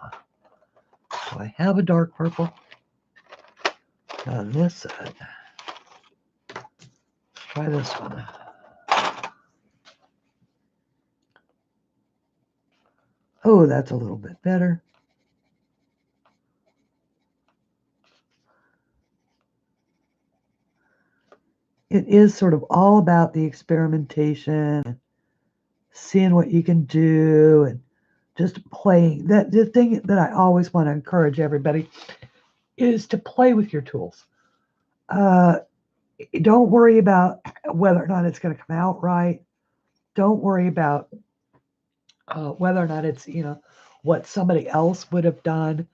Do I have a dark purple? On this side. Let's try this one. Oh, that's a little bit better. It is sort of all about the experimentation, seeing what you can do, and just playing. The thing that I always want to encourage everybody is to play with your tools. Don't worry about whether or not it's going to come out right. Don't worry about whether or not it's, you know, what somebody else would have done.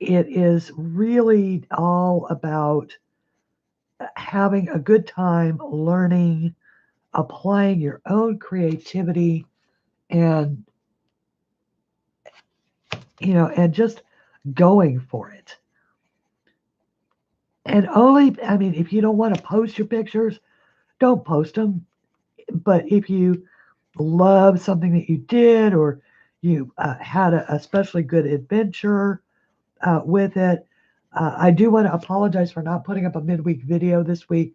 It is really all about having a good time, learning, applying your own creativity, and, you know, and just going for it. And only, I mean, if you don't want to post your pictures, don't post them. But if you love something that you did, or you had a especially good adventure with it. I do want to apologize for not putting up a midweek video this week.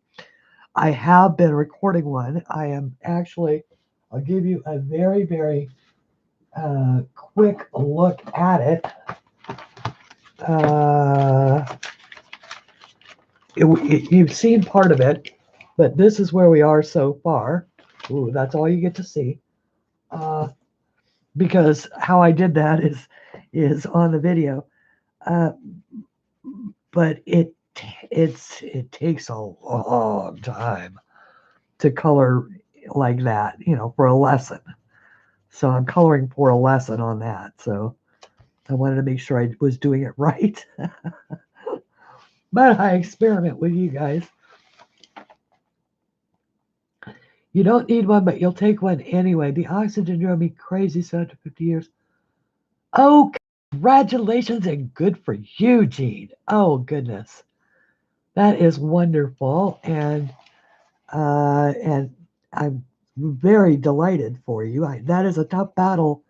I have been recording one. I am actually, I'll give you a very, very quick look at it. You've seen part of it, but this is where we are so far. Ooh, that's all you get to see. Because how I did that is on the video. But it takes a long time to color like that, for a lesson. So I'm coloring for a lesson on that. So I wanted to make sure I was doing it right. But I experiment with you guys. You don't need one, but you'll take one anyway. The oxygen drove me crazy, so after 50 years. Oh, congratulations and good for you, Gene. Oh, goodness. That is wonderful. And I'm very delighted for you. That is a tough battle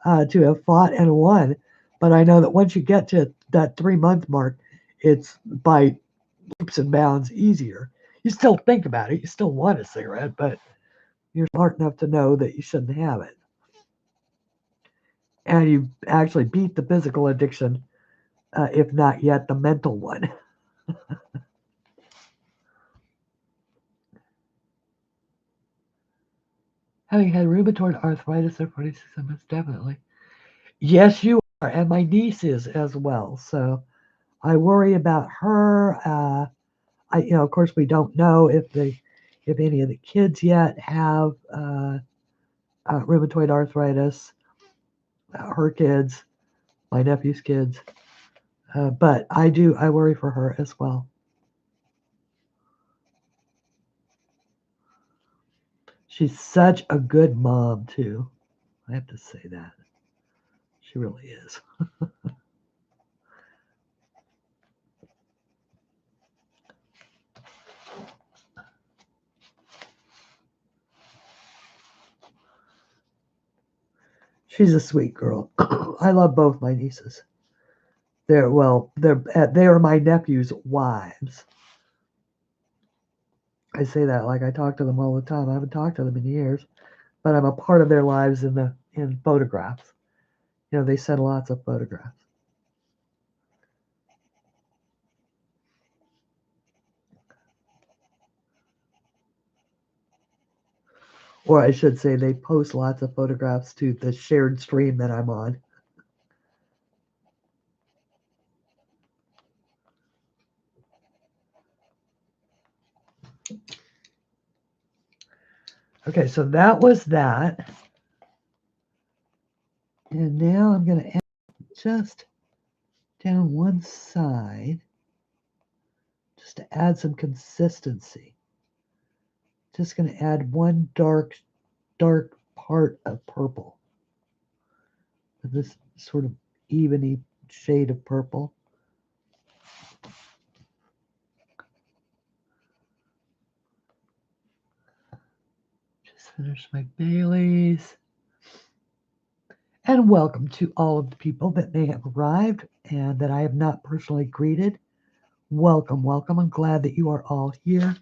to have fought and won. But I know that once you get to that 3-month mark, it's by leaps and bounds easier. You still think about it. You still want a cigarette, but you're smart enough to know that you shouldn't have it. And you actually beat the physical addiction, if not yet the mental one. Having had rheumatoid arthritis for 46 months, definitely. Yes, you are, and my niece is as well. So I worry about her. Of course, we don't know if any of the kids yet have rheumatoid arthritis. Her kids, my nephew's kids, but I worry for her as well. She's such a good mom too. I have to say that. She really is. She's a sweet girl. I love both my nieces. They are my nephew's wives. I say that like I talk to them all the time. I haven't talked to them in years, but I'm a part of their lives in photographs. They send lots of photographs. Or I should say they post lots of photographs to the shared stream that I'm on. Okay, so that was that. And now I'm going to add just down one side, just to add some consistency. Just going to add one dark part of purple. This sort of eveny shade of purple. Just finish my Baileys. And welcome to all of the people that may have arrived and that I have not personally greeted. Welcome, welcome. I'm glad that you are all here.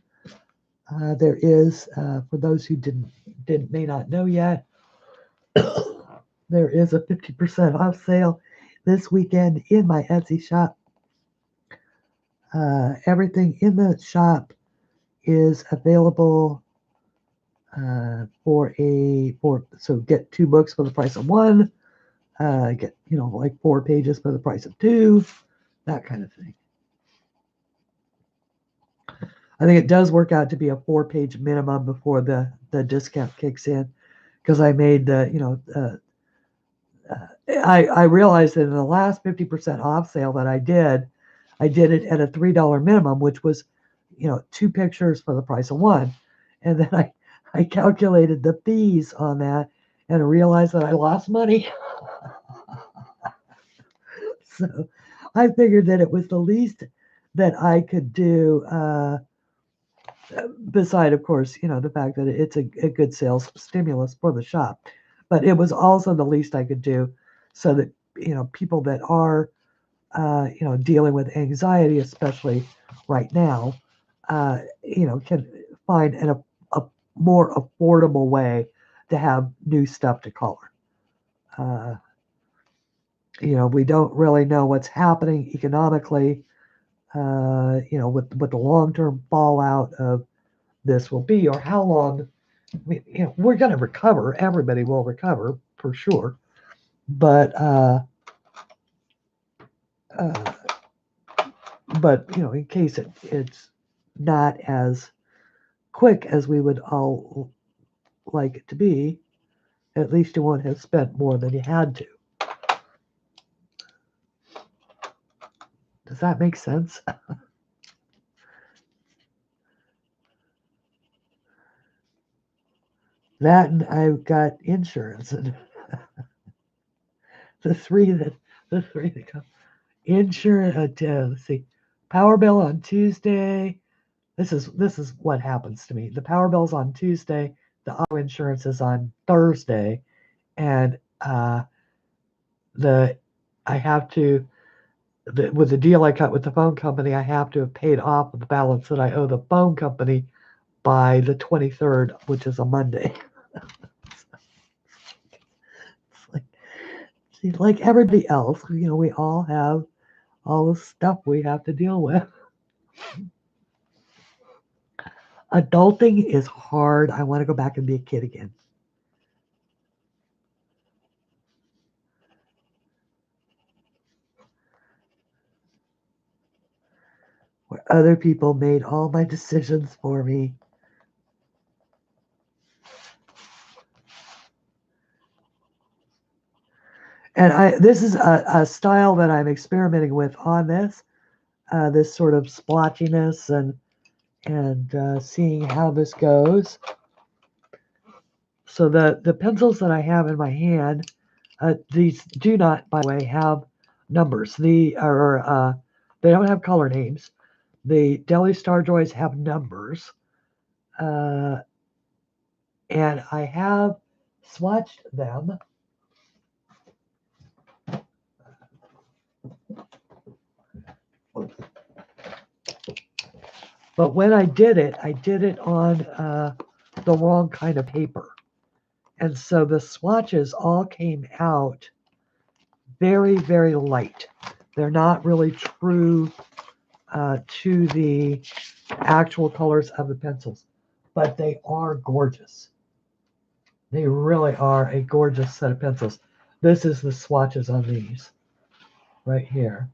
There is, for those who may not know yet, there is a 50% off sale this weekend in my Etsy shop. Everything in the shop is available so get 2 books for the price of 1. Get like 4 pages for the price of 2, that kind of thing. I think it does work out to be a 4-page minimum before the discount kicks in, because I made I realized that in the last 50% off sale that I did it at a $3 minimum, which was 2 pictures for the price of 1, and then I calculated the fees on that and realized that I lost money. So I figured that it was the least that I could do beside, of course, the fact that it's a good sales stimulus for the shop. But it was also the least I could do so that, people that are, dealing with anxiety, especially right now, can find a more affordable way to have new stuff to color. Uh, we don't really know what's happening economically, what the long-term fallout of this will be, or how long we're going to recover. Everybody will recover for sure, but uh, in case it's not as quick as we would all like it to be, at least you won't have spent more than you had to. Does that make sense? That, and I've got insurance, and the three that come. Insurance. Let's see, power bill on Tuesday. This is what happens to me. The power bill's on Tuesday. The auto insurance is on Thursday, and I have to, with the deal I cut with the phone company, I have to have paid off the balance that I owe the phone company by the 23rd, which is a Monday. It's like everybody else, we all have all the stuff we have to deal with. Adulting is hard. I want to go back and be a kid again. Where other people made all my decisions for me. And this is a style that I'm experimenting with on this sort of splotchiness and seeing how this goes. So the pencils that I have in my hand, these do not, by the way, have numbers. They don't have color names. The Deli StarJoys have numbers, and I have swatched them. But when I did it on the wrong kind of paper. And so the swatches all came out very, very light. They're not really true to the actual colors of the pencils, but they are gorgeous. They really are a gorgeous set of pencils. This is the swatches on these right here.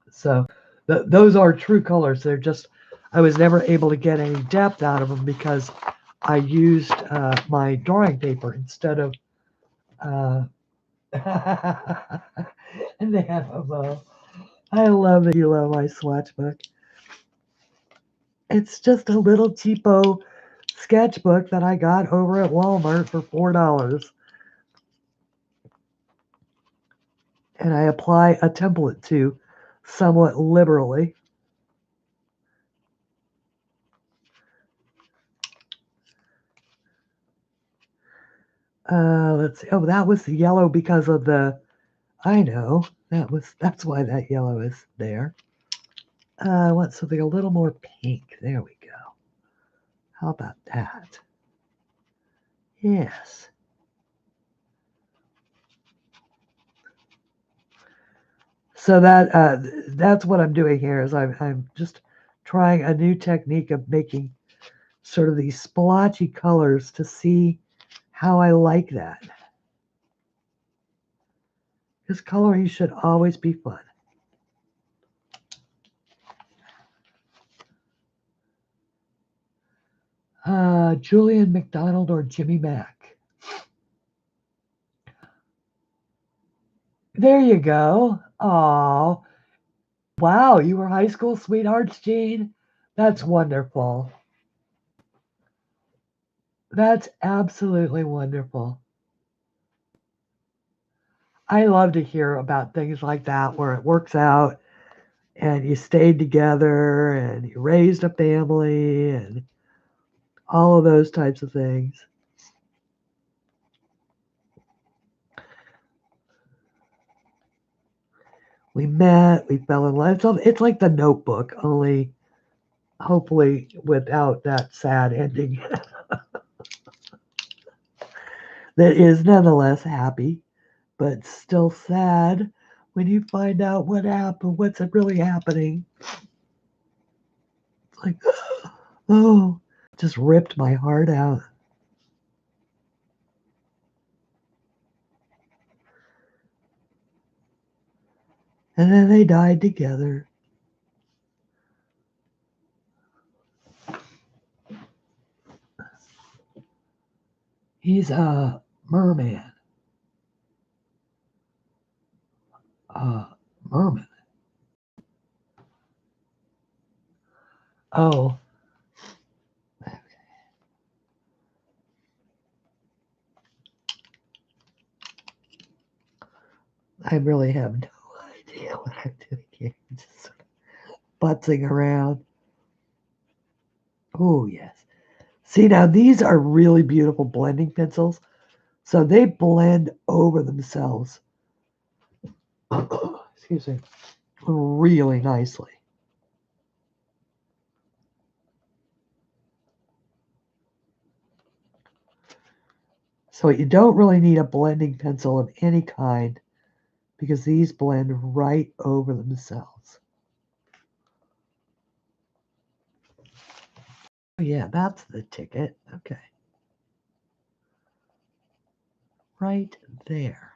So those are true colors. They're just, I was never able to get any depth out of them because I used my drawing paper instead of and they have a bow. I love that you love my swatch book. It's just a little cheapo sketchbook that I got over at Walmart for $4. And I apply a template to somewhat liberally. Let's see. Oh, that was the yellow because of the, I know, that's why that yellow is there. I want something a little more pink. There we go. How about that? Yes. So that's what I'm doing here is I'm just trying a new technique of making sort of these splotchy colors to see how I like that. Because coloring should always be fun. Julian McDonald or Jimmy Mack. There you go. Oh, wow, you were high school sweethearts, Gene? That's wonderful. That's absolutely wonderful. I love to hear about things like that where it works out and you stayed together and you raised a family and all of those types of things. We met, we fell in love. So it's like The Notebook, only hopefully without that sad ending that is nonetheless happy, but still sad when you find out what happened, what's really happening. It's like, oh, just ripped my heart out. And then they died together. He's a merman. Merman. Oh. I really have no idea what I'm doing here. Just sort of butzing around. Oh, yes. See, now these are really beautiful blending pencils. So they blend over themselves. Excuse me. Really nicely. So you don't really need a blending pencil of any kind because these blend right over themselves. Oh, yeah, that's the ticket. Okay. Right there.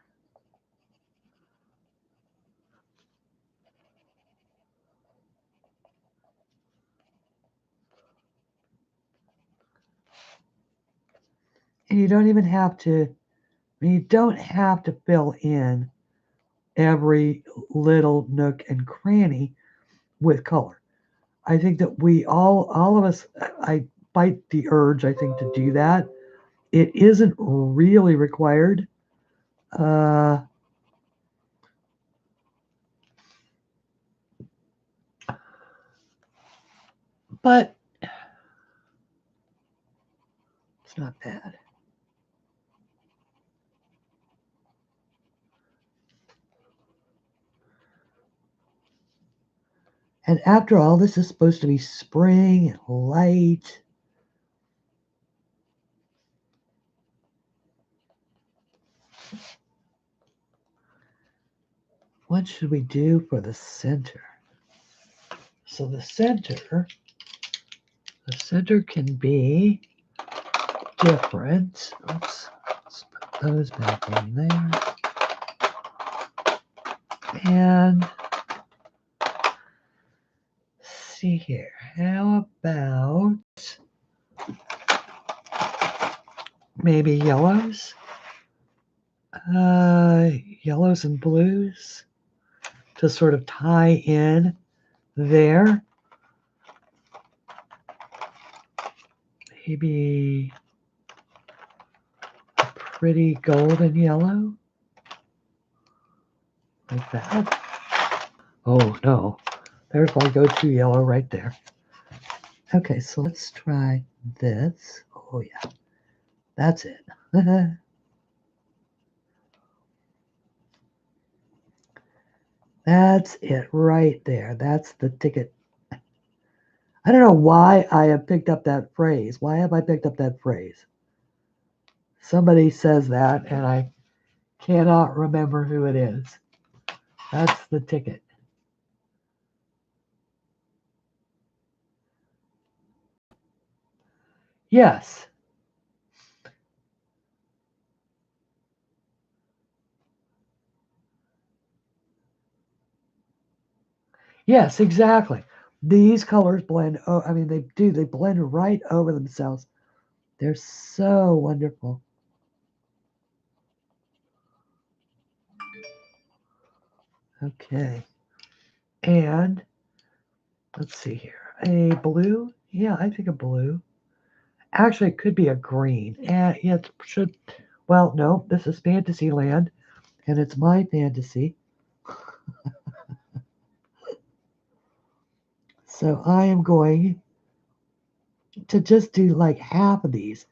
And you don't even have to, you don't have to fill in every little nook and cranny with color. I think that we all of us, I fight the urge, I think, to do that. It isn't really required. But it's not bad. And after all, this is supposed to be spring and light. What should we do for the center? So the center can be different. Oops, let's put those back in there. And see here, how about maybe yellows? Yellows and blues to sort of tie in there. Maybe a pretty golden yellow. Like that. Oh no, there's my go-to yellow right there. Okay, so let's try this. Oh yeah, that's it. That's it right there. That's the ticket. I don't know why I have picked up that phrase. Why have I picked up that phrase? Somebody says that, and I cannot remember who it is. That's the ticket. Yes. Yes, exactly. These colors blend. Oh, I mean, they do. They blend right over themselves. They're so wonderful. Okay. And let's see here. A blue? Yeah, I think a blue. Actually, it could be a green. And yeah, it should. Well, no, this is Fantasyland, and it's my fantasy. So I am going to just do like half of these.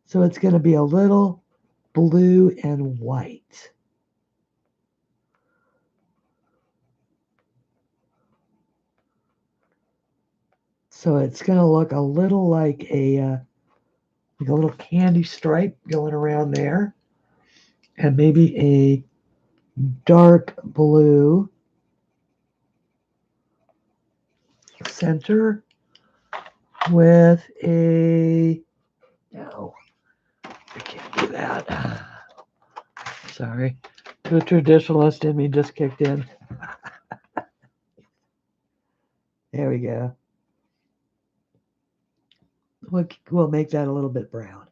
So it's going to be a little blue and white. So it's going to look a little like a little candy stripe going around there. And maybe a dark blue center with a, no, I can't do that. Sorry. The traditionalist in me just kicked in. There we go. We'll make that a little bit brown.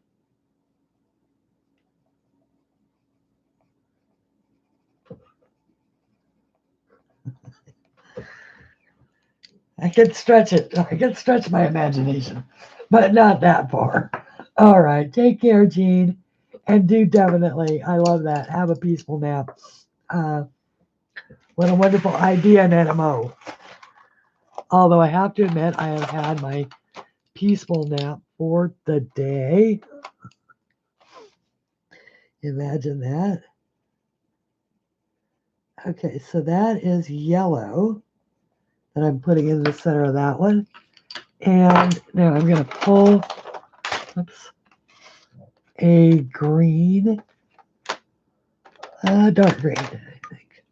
I can stretch it. I can stretch my imagination, but not that far. All right. Take care, Jean. And do definitely, I love that. Have a peaceful nap. What a wonderful idea, NMO. Although I have to admit, I have had my peaceful nap for the day. Imagine that. Okay, so that is yellow that I'm putting in the center of that one. And now I'm going to pull a green, dark green, I think.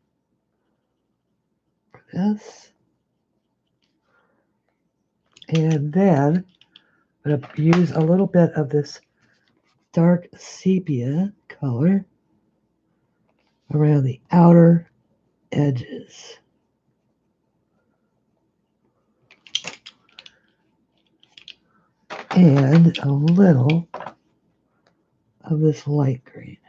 This. And then I'm going to use a little bit of this dark sepia color around the outer edges. And a little of this light green.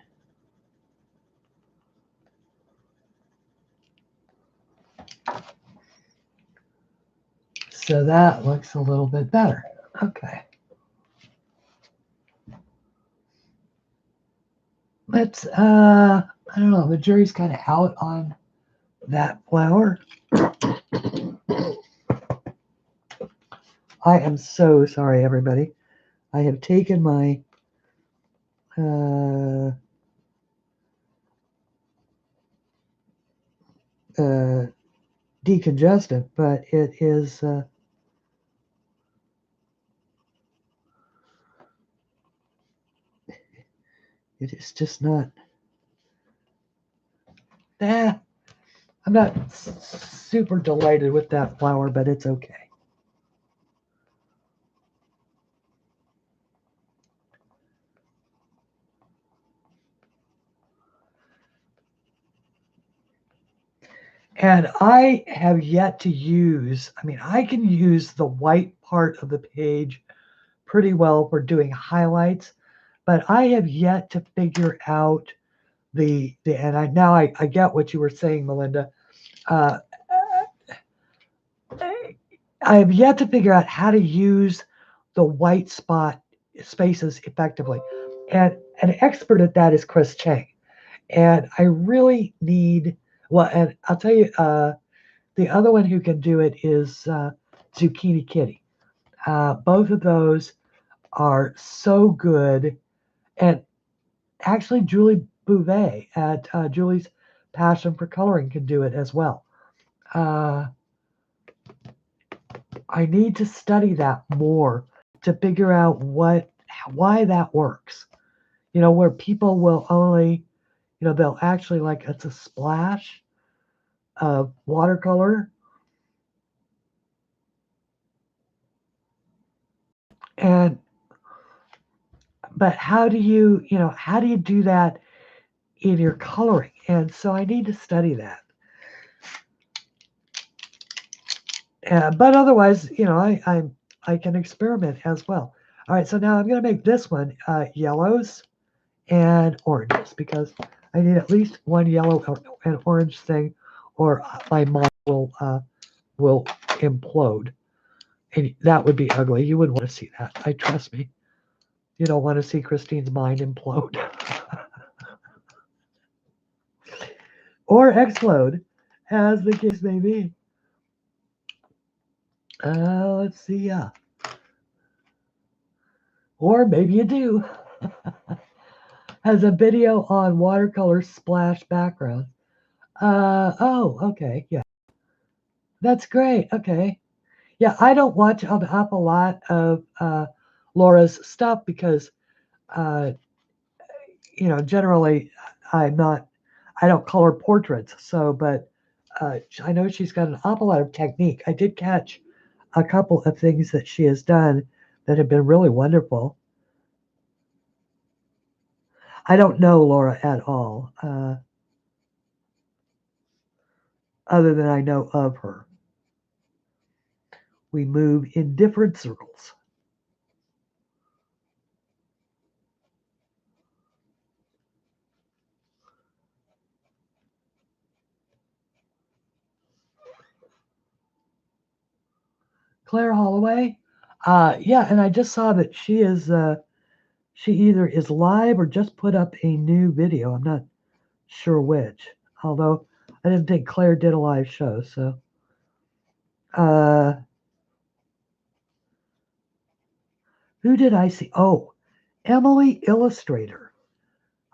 So that looks a little bit better. Okay. Let's, I don't know, the jury's kind of out on that flower. I am so sorry, everybody. I have taken my decongestant, but it is just not. I'm not super delighted with that flower, but it's okay. And I have yet to use, I mean, I can use the white part of the page pretty well for doing highlights, but I have yet to figure out and I get what you were saying, Melinda. I have yet to figure out how to use the white spot spaces effectively. And an expert at that is Chris Chang. And I really need, well, and I'll tell you, the other one who can do it is Zucchini Kitty. Both of those are so good. And actually, Julie Bouvet at Julie's Passion for Coloring can do it as well. I need to study that more to figure out why that works. You know, where people will only, you know, they'll actually like it's a splash of watercolor. But how do you do that in your coloring? And so I need to study that. But otherwise, you know, I can experiment as well. All right, so now I'm going to make this one yellows and oranges because I need at least one yellow and orange thing, or my mind will implode, and that would be ugly. You wouldn't want to see that. Trust me. You don't want to see Christine's mind implode or explode, as the case may be. Let's see. Yeah. Or maybe you do. Has a video on watercolor splash background. Oh, okay. Yeah. That's great. Okay. Yeah, I don't watch an awful lot of Laura's stuff because, uh, generally I don't color portraits. So, but I know she's got an awful lot of technique. I did catch a couple of things that she has done that have been really wonderful. I don't know Laura at all, other than I know of her. We move in different circles. Claire Holloway, yeah, and I just saw that she either is live or just put up a new video. I'm not sure which, although I didn't think Claire did a live show. So, who did I see? Oh, Emily Illustrator.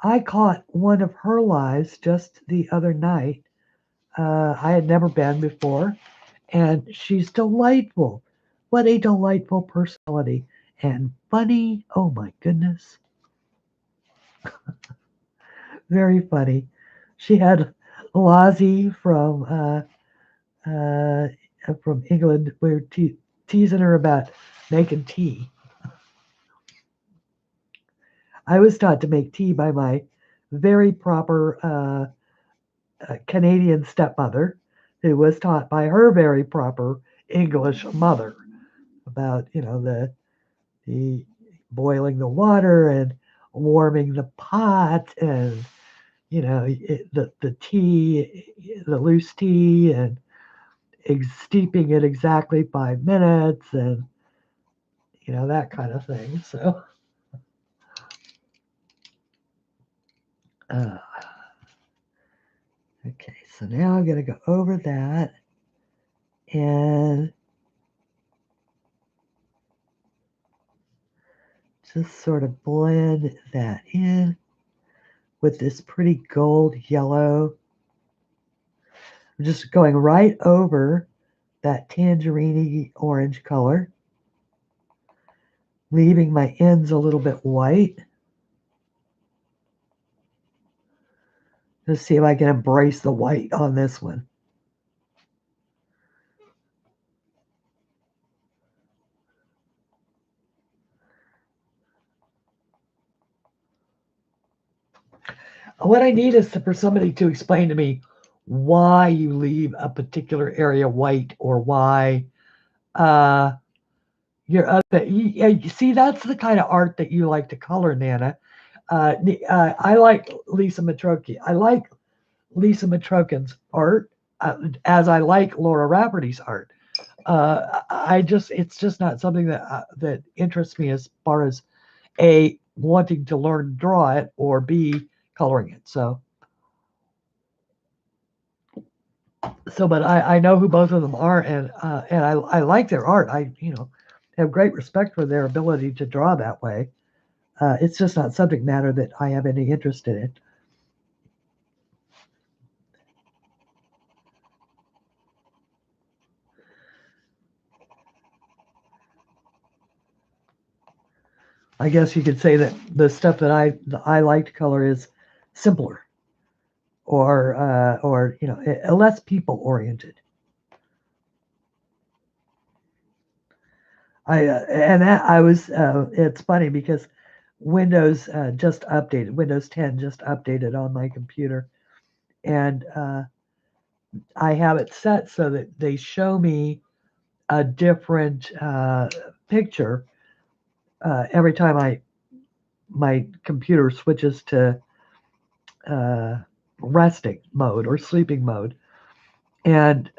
I caught one of her lives just the other night. I had never been before, and she's delightful. What a delightful personality and funny. Oh my goodness. Very funny. She had Lozzie from England. We were teasing her about making tea. I was taught to make tea by my very proper Canadian stepmother, who was taught by her very proper English mother about the boiling the water and warming the pot and the tea, the loose tea, and steeping it exactly 5 minutes, and that kind of thing. So, uh, okay, so now I'm going to go over that and just sort of blend that in with this pretty gold yellow. I'm just going right over that tangerine orange color, leaving my ends a little bit white. Let's see if I can embrace the white on this one. What I need is for somebody to explain to me why you leave a particular area white, or why your other. You see, that's the kind of art that you like to color, Nana. I like Lisa Matroki. I like Lisa Matrokin's art, as I like Laura Rafferty's art. It's just not something that interests me as far as A, wanting to learn to draw it, or B, coloring it. So, but I know who both of them are, and I like their art. I have great respect for their ability to draw that way. It's just not subject matter that I have any interest in it. I guess you could say that the stuff that I like to color is simpler, or less people oriented. It's funny because Windows just updated. Windows 10 just updated on my computer, and I have it set so that they show me a different picture every time my computer switches to resting mode or sleeping mode, and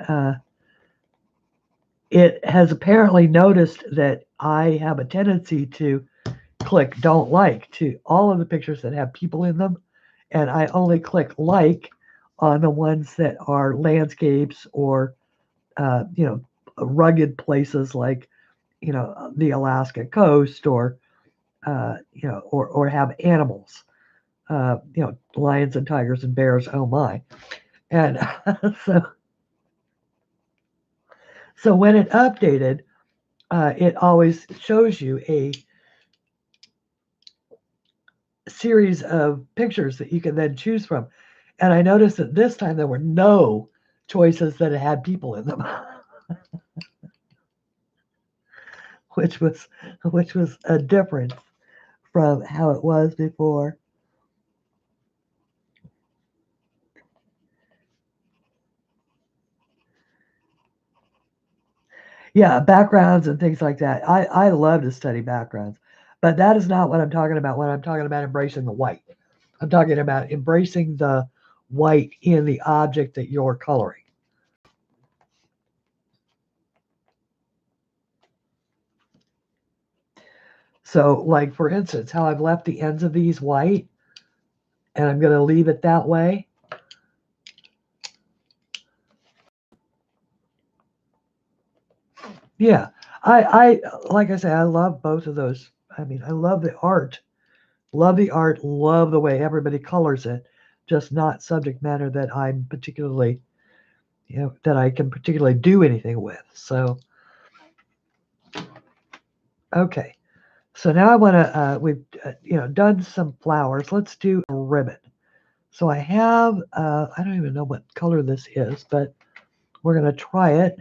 it has apparently noticed that I have a tendency to click don't like to all of the pictures that have people in them, and I only click like on the ones that are landscapes or rugged places like, you know, the Alaska coast, or you know, or have animals, you know, lions and tigers and bears. Oh my! And so when it updated, it always shows you a series of pictures that you can then choose from. And I noticed that this time there were no choices that had people in them, which was a difference from how it was before. Yeah, backgrounds and things like that. I love to study backgrounds, but that is not what I'm talking about when I'm talking about embracing the white. I'm talking about embracing the white in the object that you're coloring. So, like for instance, how I've left the ends of these white, and I'm going to leave it that way. Yeah, I like I say, I love both of those. I mean, I love the art, love the way everybody colors it, just not subject matter that I'm particularly, you know, that I can particularly do anything with. So, okay. So now I want to, we've, you know, done some flowers. Let's do a ribbon. So I have, I don't even know what color this is, but we're going to try it.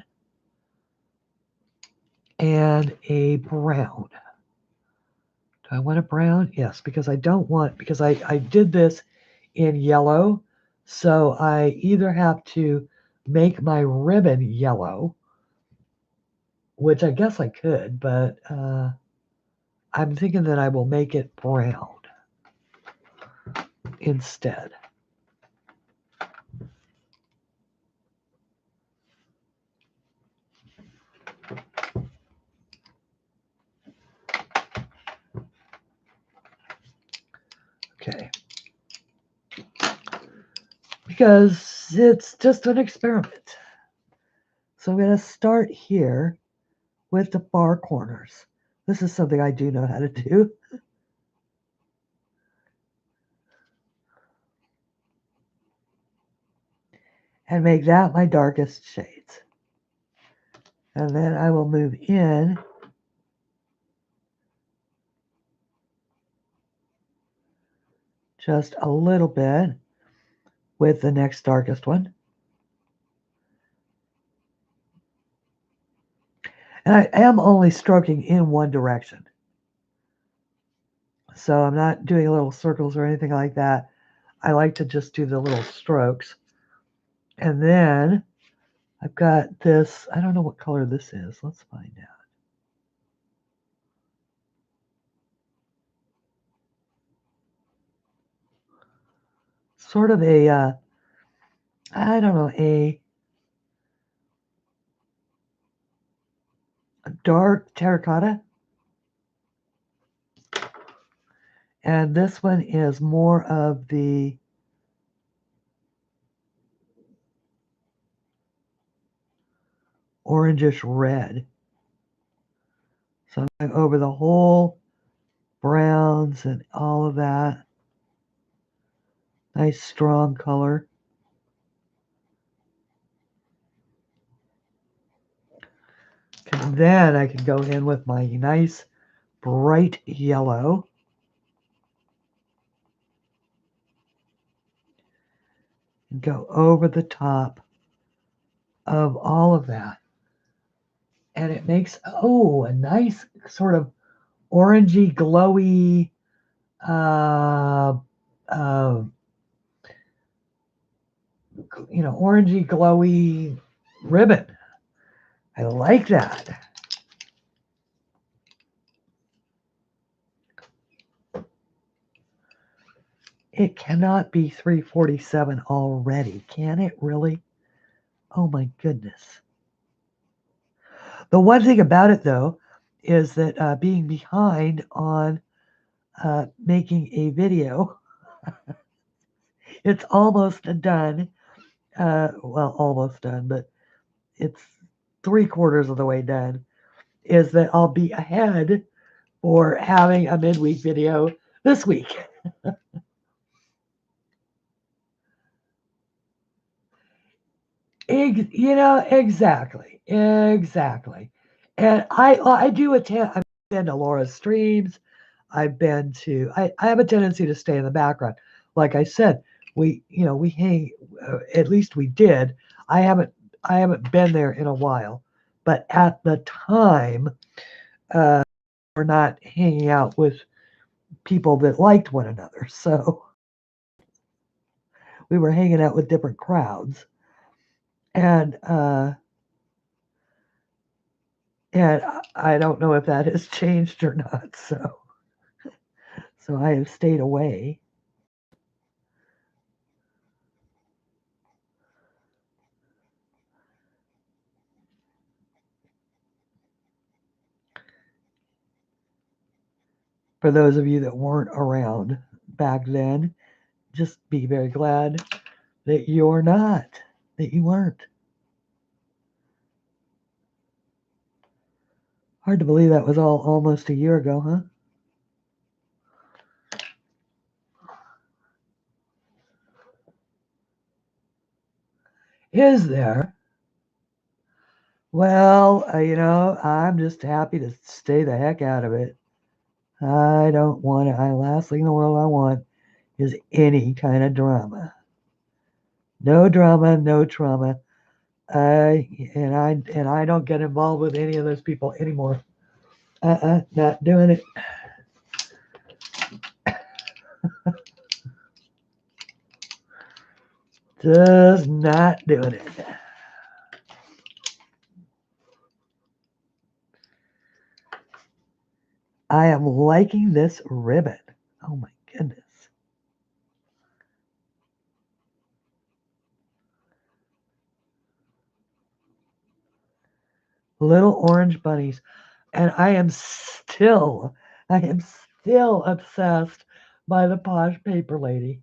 And a brown. Do I want a brown? Yes, because I don't want, because I did this in yellow. So I either have to make my ribbon yellow, which I guess I could, but I'm thinking that I will make it brown instead. Okay. Because it's just an experiment. So I'm going to start here with the far corners. This is something I do know how to do. And make that my darkest shades. And then I will move in just a little bit with the next darkest one. And I am only stroking in one direction. So I'm not doing little circles or anything like that. I like to just do the little strokes. And then I've got this, I don't know what color this is. Let's find out. Sort of a, I don't know, a dark terracotta. And this one is more of the orangish red. So I'm going over the whole browns and all of that. Nice strong color. And then I can go in with my nice bright yellow. And go over the top of all of that. And it makes, oh, a nice sort of orangey, glowy, you know, orangey, glowy ribbon. I like that. It cannot be 3:47 already, can it really? Oh my goodness. The one thing about it, though, is that being behind on making a video, it's almost done. Well, almost done, but it's 3/4 of the way done, is that I'll be ahead for having a midweek video this week. Exactly. And I do attend. I've been to Laura's streams. I've been to. I have a tendency to stay in the background. Like I said, we hang. At least we did. I haven't been there in a while, but at the time, we're not hanging out with people that liked one another. So we were hanging out with different crowds, and I don't know if that has changed or not. So I have stayed away. For those of you that weren't around back then, just be very glad that you weren't. Hard to believe that was all almost a year ago, huh? Is there? Well, I'm just happy to stay the heck out of it. I don't want it. The last thing in the world I want is any kind of drama. No drama, no trauma. I don't get involved with any of those people anymore. Not doing it. Just not doing it. I am liking this ribbon. Oh my goodness. Little orange bunnies. And I am still obsessed by the Posh Paper Lady.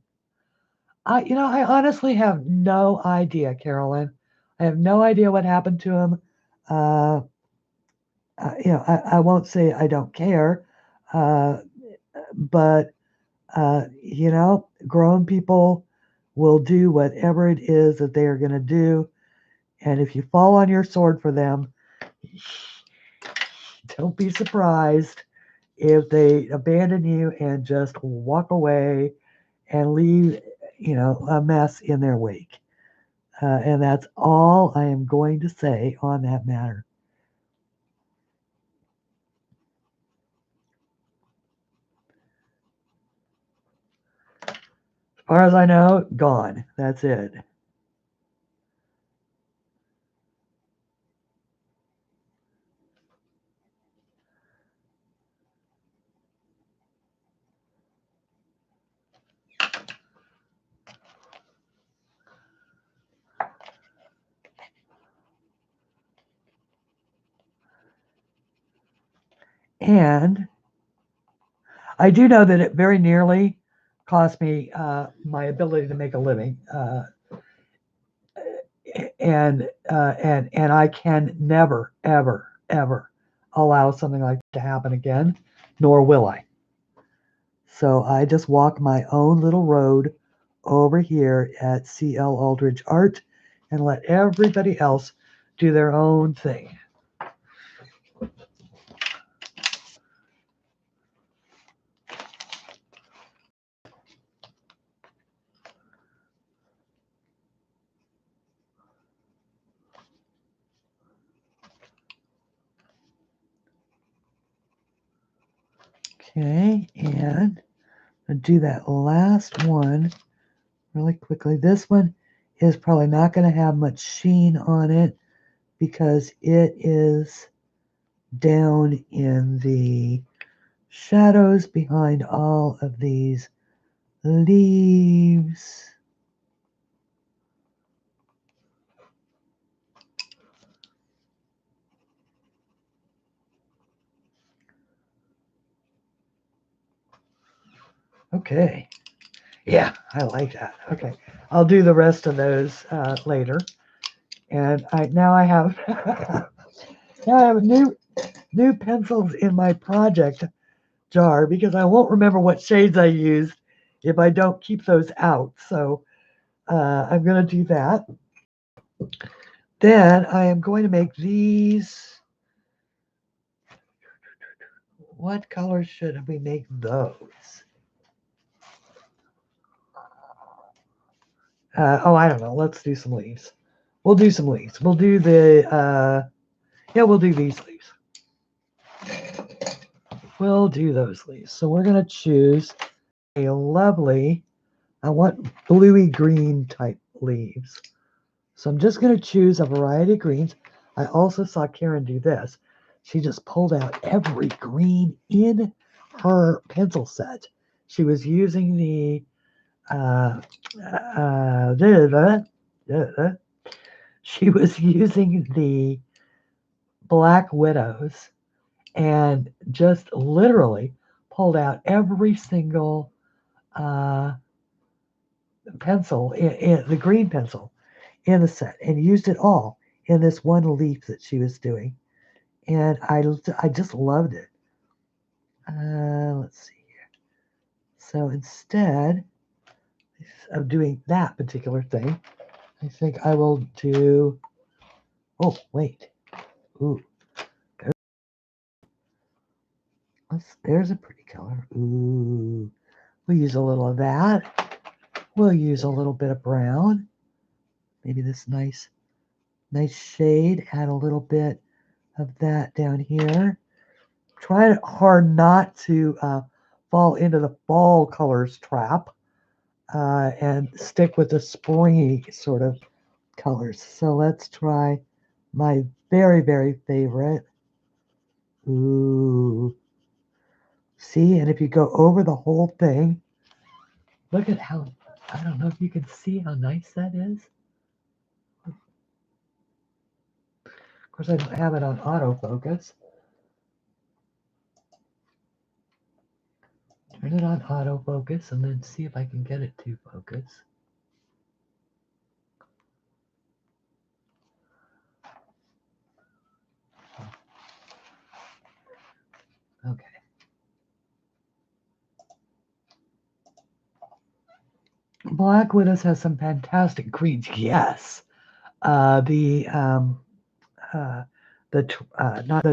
I honestly have no idea, Carolyn. I have no idea what happened to him. I won't say I don't care, but grown people will do whatever it is that they are going to do, and if you fall on your sword for them, don't be surprised if they abandon you and just walk away and leave, a mess in their wake. And that's all I am going to say on that matter. As far as I know, gone. That's it. And I do know that it very nearly cost me my ability to make a living, and I can never, ever, ever allow something like that to happen again, nor will I. So I just walk my own little road over here at CLAldridgeArt and let everybody else do their own thing. Okay, and I'll do that last one really quickly. This one is probably not going to have much sheen on it because it is down in the shadows behind all of these leaves. Okay. Yeah, I like that. Okay. I'll do the rest of those later. And now I have Now I have new pencils in my project jar because I won't remember what shades I used if I don't keep those out. So I'm going to do that. Then I am going to make these. What color should we make those? Oh, I don't know. Let's do some leaves. We'll do some leaves. We'll do the, yeah, we'll do these leaves. We'll do those leaves. So we're going to choose a lovely, I want bluey green type leaves. So I'm just going to choose a variety of greens. I also saw Karen do this. She just pulled out every green in her pencil set. She was using the she was using the Black Widows and just literally pulled out every single pencil, in the green pencil in the set, and used it all in this one leaf that she was doing. And I just loved it. Let's see here. So instead of doing that particular thing, I think I will do, oh, wait. Ooh. There's a pretty color. Ooh. We'll use a little of that. We'll use a little bit of brown. Maybe this nice shade. Add a little bit of that down here. Try hard not to fall into the fall colors trap and stick with the springy sort of colors. So let's try my very, very favorite. Ooh. See, and if you go over the whole thing, look at how, I don't know if you can see how nice that is. Of course, I don't have it on autofocus. Turn it on autofocus and then see if I can get it to focus. Okay. Black Widows has some fantastic greens. Yes. Not the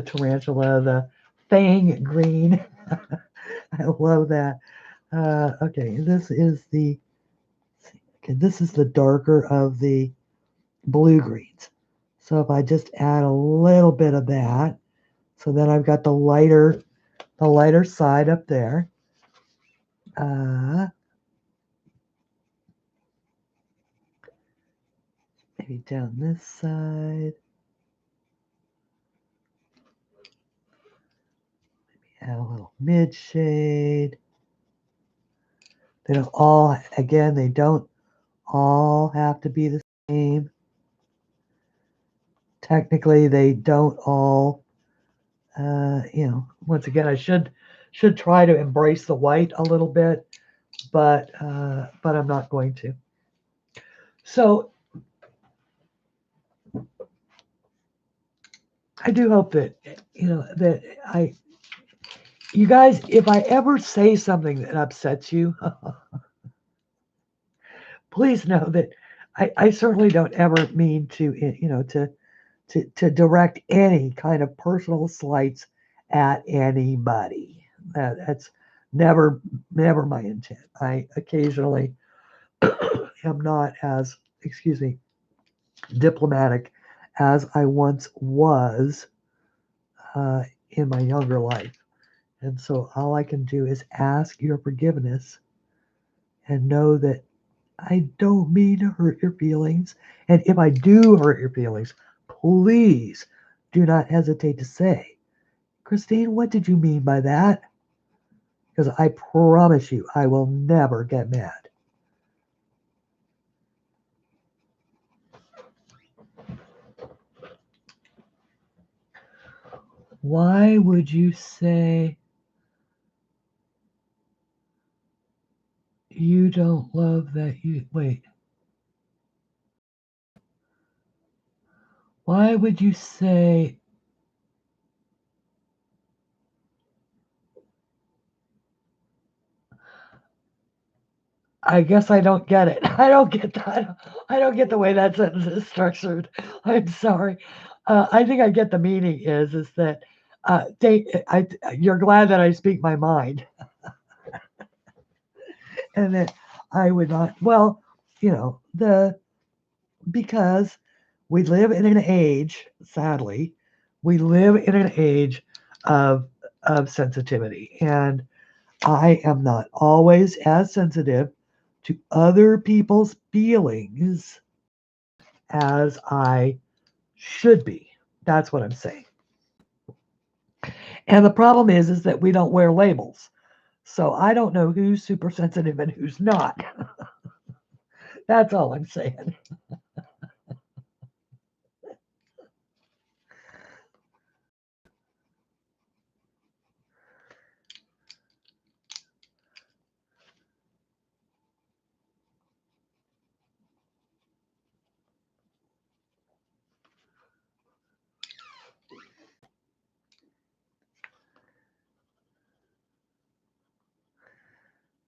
tarantula, the fang green. I love that. Okay, this is the darker of the blue greens. So if I just add a little bit of that, so then I've got the lighter side up there. Maybe down this side. Maybe add a little mid shade. They don't all, again, they don't all have to be the same. Technically, they don't all, once again, I should try to embrace the white a little bit, but I'm not going to. So I do hope that, you guys, if I ever say something that upsets you, please know that I certainly don't ever mean to, to direct any kind of personal slights at anybody. That's never my intent. I occasionally am not as, diplomatic as I once was in my younger life. And so all I can do is ask your forgiveness and know that I don't mean to hurt your feelings. And if I do hurt your feelings, please do not hesitate to say, Christine, what did you mean by that? Because I promise you, I will never get mad. Why would you say you don't love that you, wait. Why would you say I guess I don't get it. I don't get that. I don't get the way that sentence is structured. I'm sorry. I think I get the meaning is that you're glad that I speak my mind and that I would not. Well, because we live in an age, sadly, we live in an age of sensitivity, and I am not always as sensitive to other people's feelings as I should be. That's what I'm saying. And the problem is that we don't wear labels. So I don't know who's super sensitive and who's not. That's all I'm saying.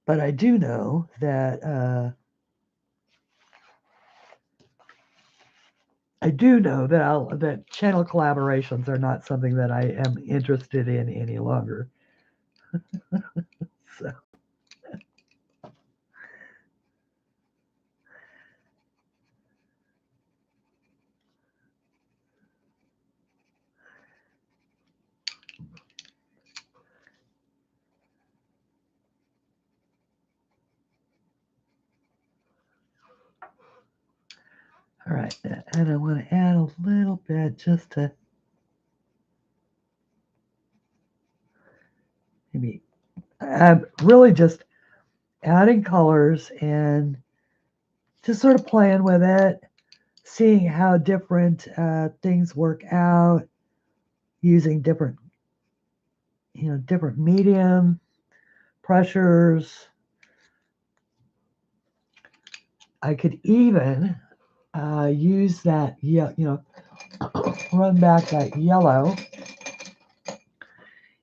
But I do know that that channel collaborations are not something that I am interested in any longer. So. All right, and I want to add a little bit just to maybe, I'm really just adding colors and just sort of playing with it, seeing how different things work out, using different medium pressures. I could even use that, run back that yellow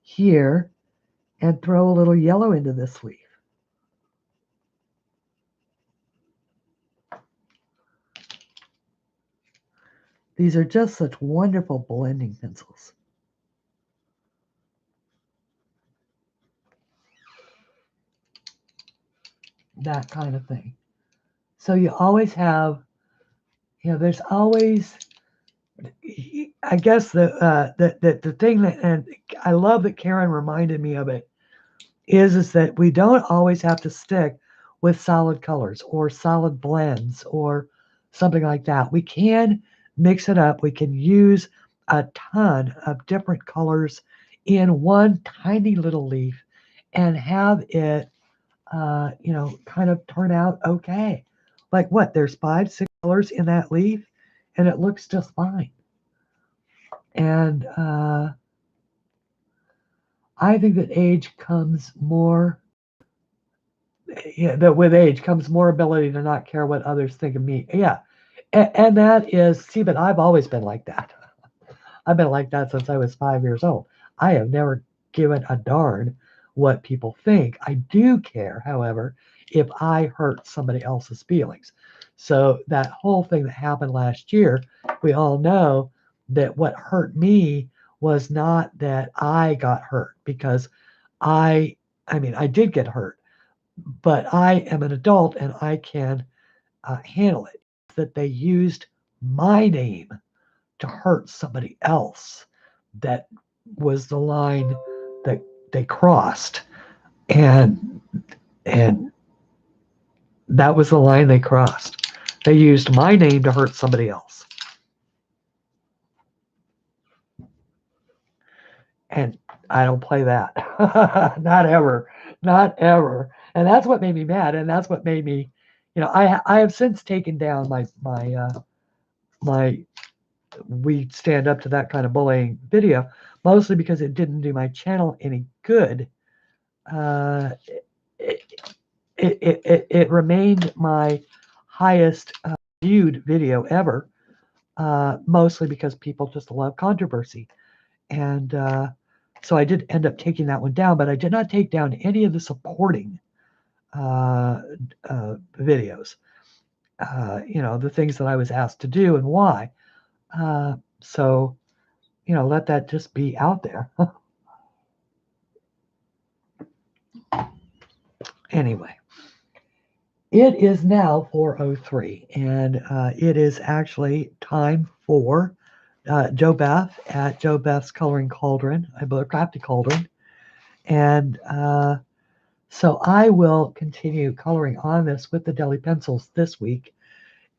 here and throw a little yellow into this leaf. These are just such wonderful blending pencils. That kind of thing. So you always have, there's always, I guess the thing that, and I love that Karen reminded me of it, is that we don't always have to stick with solid colors or solid blends or something like that. We can mix it up. We can use a ton of different colors in one tiny little leaf and have it, kind of turn out okay. Like what? There's 5, 6 colors in that leaf, and it looks just fine. And I think that age comes more. Yeah, that with age comes more ability to not care what others think of me. Yeah, and that is, see, but I've always been like that. I've been like that since I was 5 years old. I have never given a darn what people think. I do care, however, if I hurt somebody else's feelings. So that whole thing that happened last year, we all know that what hurt me was not that I got hurt, because I mean, I did get hurt, but I am an adult and I can handle it. That they used my name to hurt somebody else, that was the line that they crossed, and that was the line they crossed. They used my name to hurt somebody else, and I don't play that. Not ever, not ever. And that's what made me mad, and that's what made me, I have since taken down my we stand up to that kind of bullying video, mostly because it didn't do my channel any good. It remained my highest viewed video ever, mostly because people just love controversy. And so I did end up taking that one down, but I did not take down any of the supporting videos. The things that I was asked to do and why. So, let that just be out there. Anyway, it is now 4:03, and it is actually time for Joe Beth at Joe Beth's Coloring Cauldron, I believe, Crafty Cauldron. And so I will continue coloring on this with the Deli pencils this week.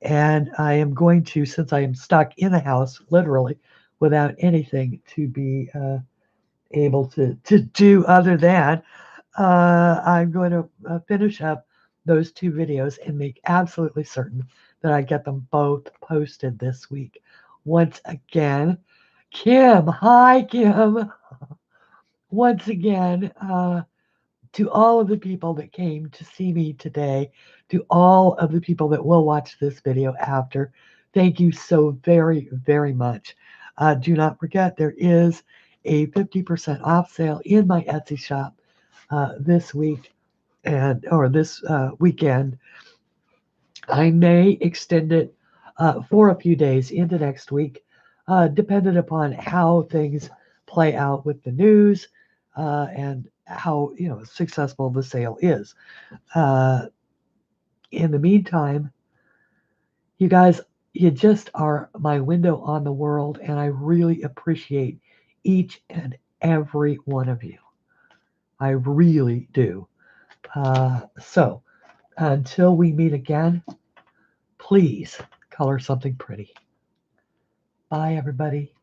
And I am going to, since I am stuck in the house, literally, without anything to be able to do other than, I'm going to finish up those 2 videos and make absolutely certain that I get them both posted this week. Once again, Kim, hi, Kim. Once again, to all of the people that came to see me today, to all of the people that will watch this video after, thank you so very, very much. Do not forget, there is a 50% off sale in my Etsy shop this week or this weekend. I may extend it for a few days into next week, dependent upon how things play out with the news and how successful the sale is. In the meantime, you guys, you just are my window on the world, and I really appreciate each and every one of you. I really do. So until we meet again, please color something pretty. Bye, everybody.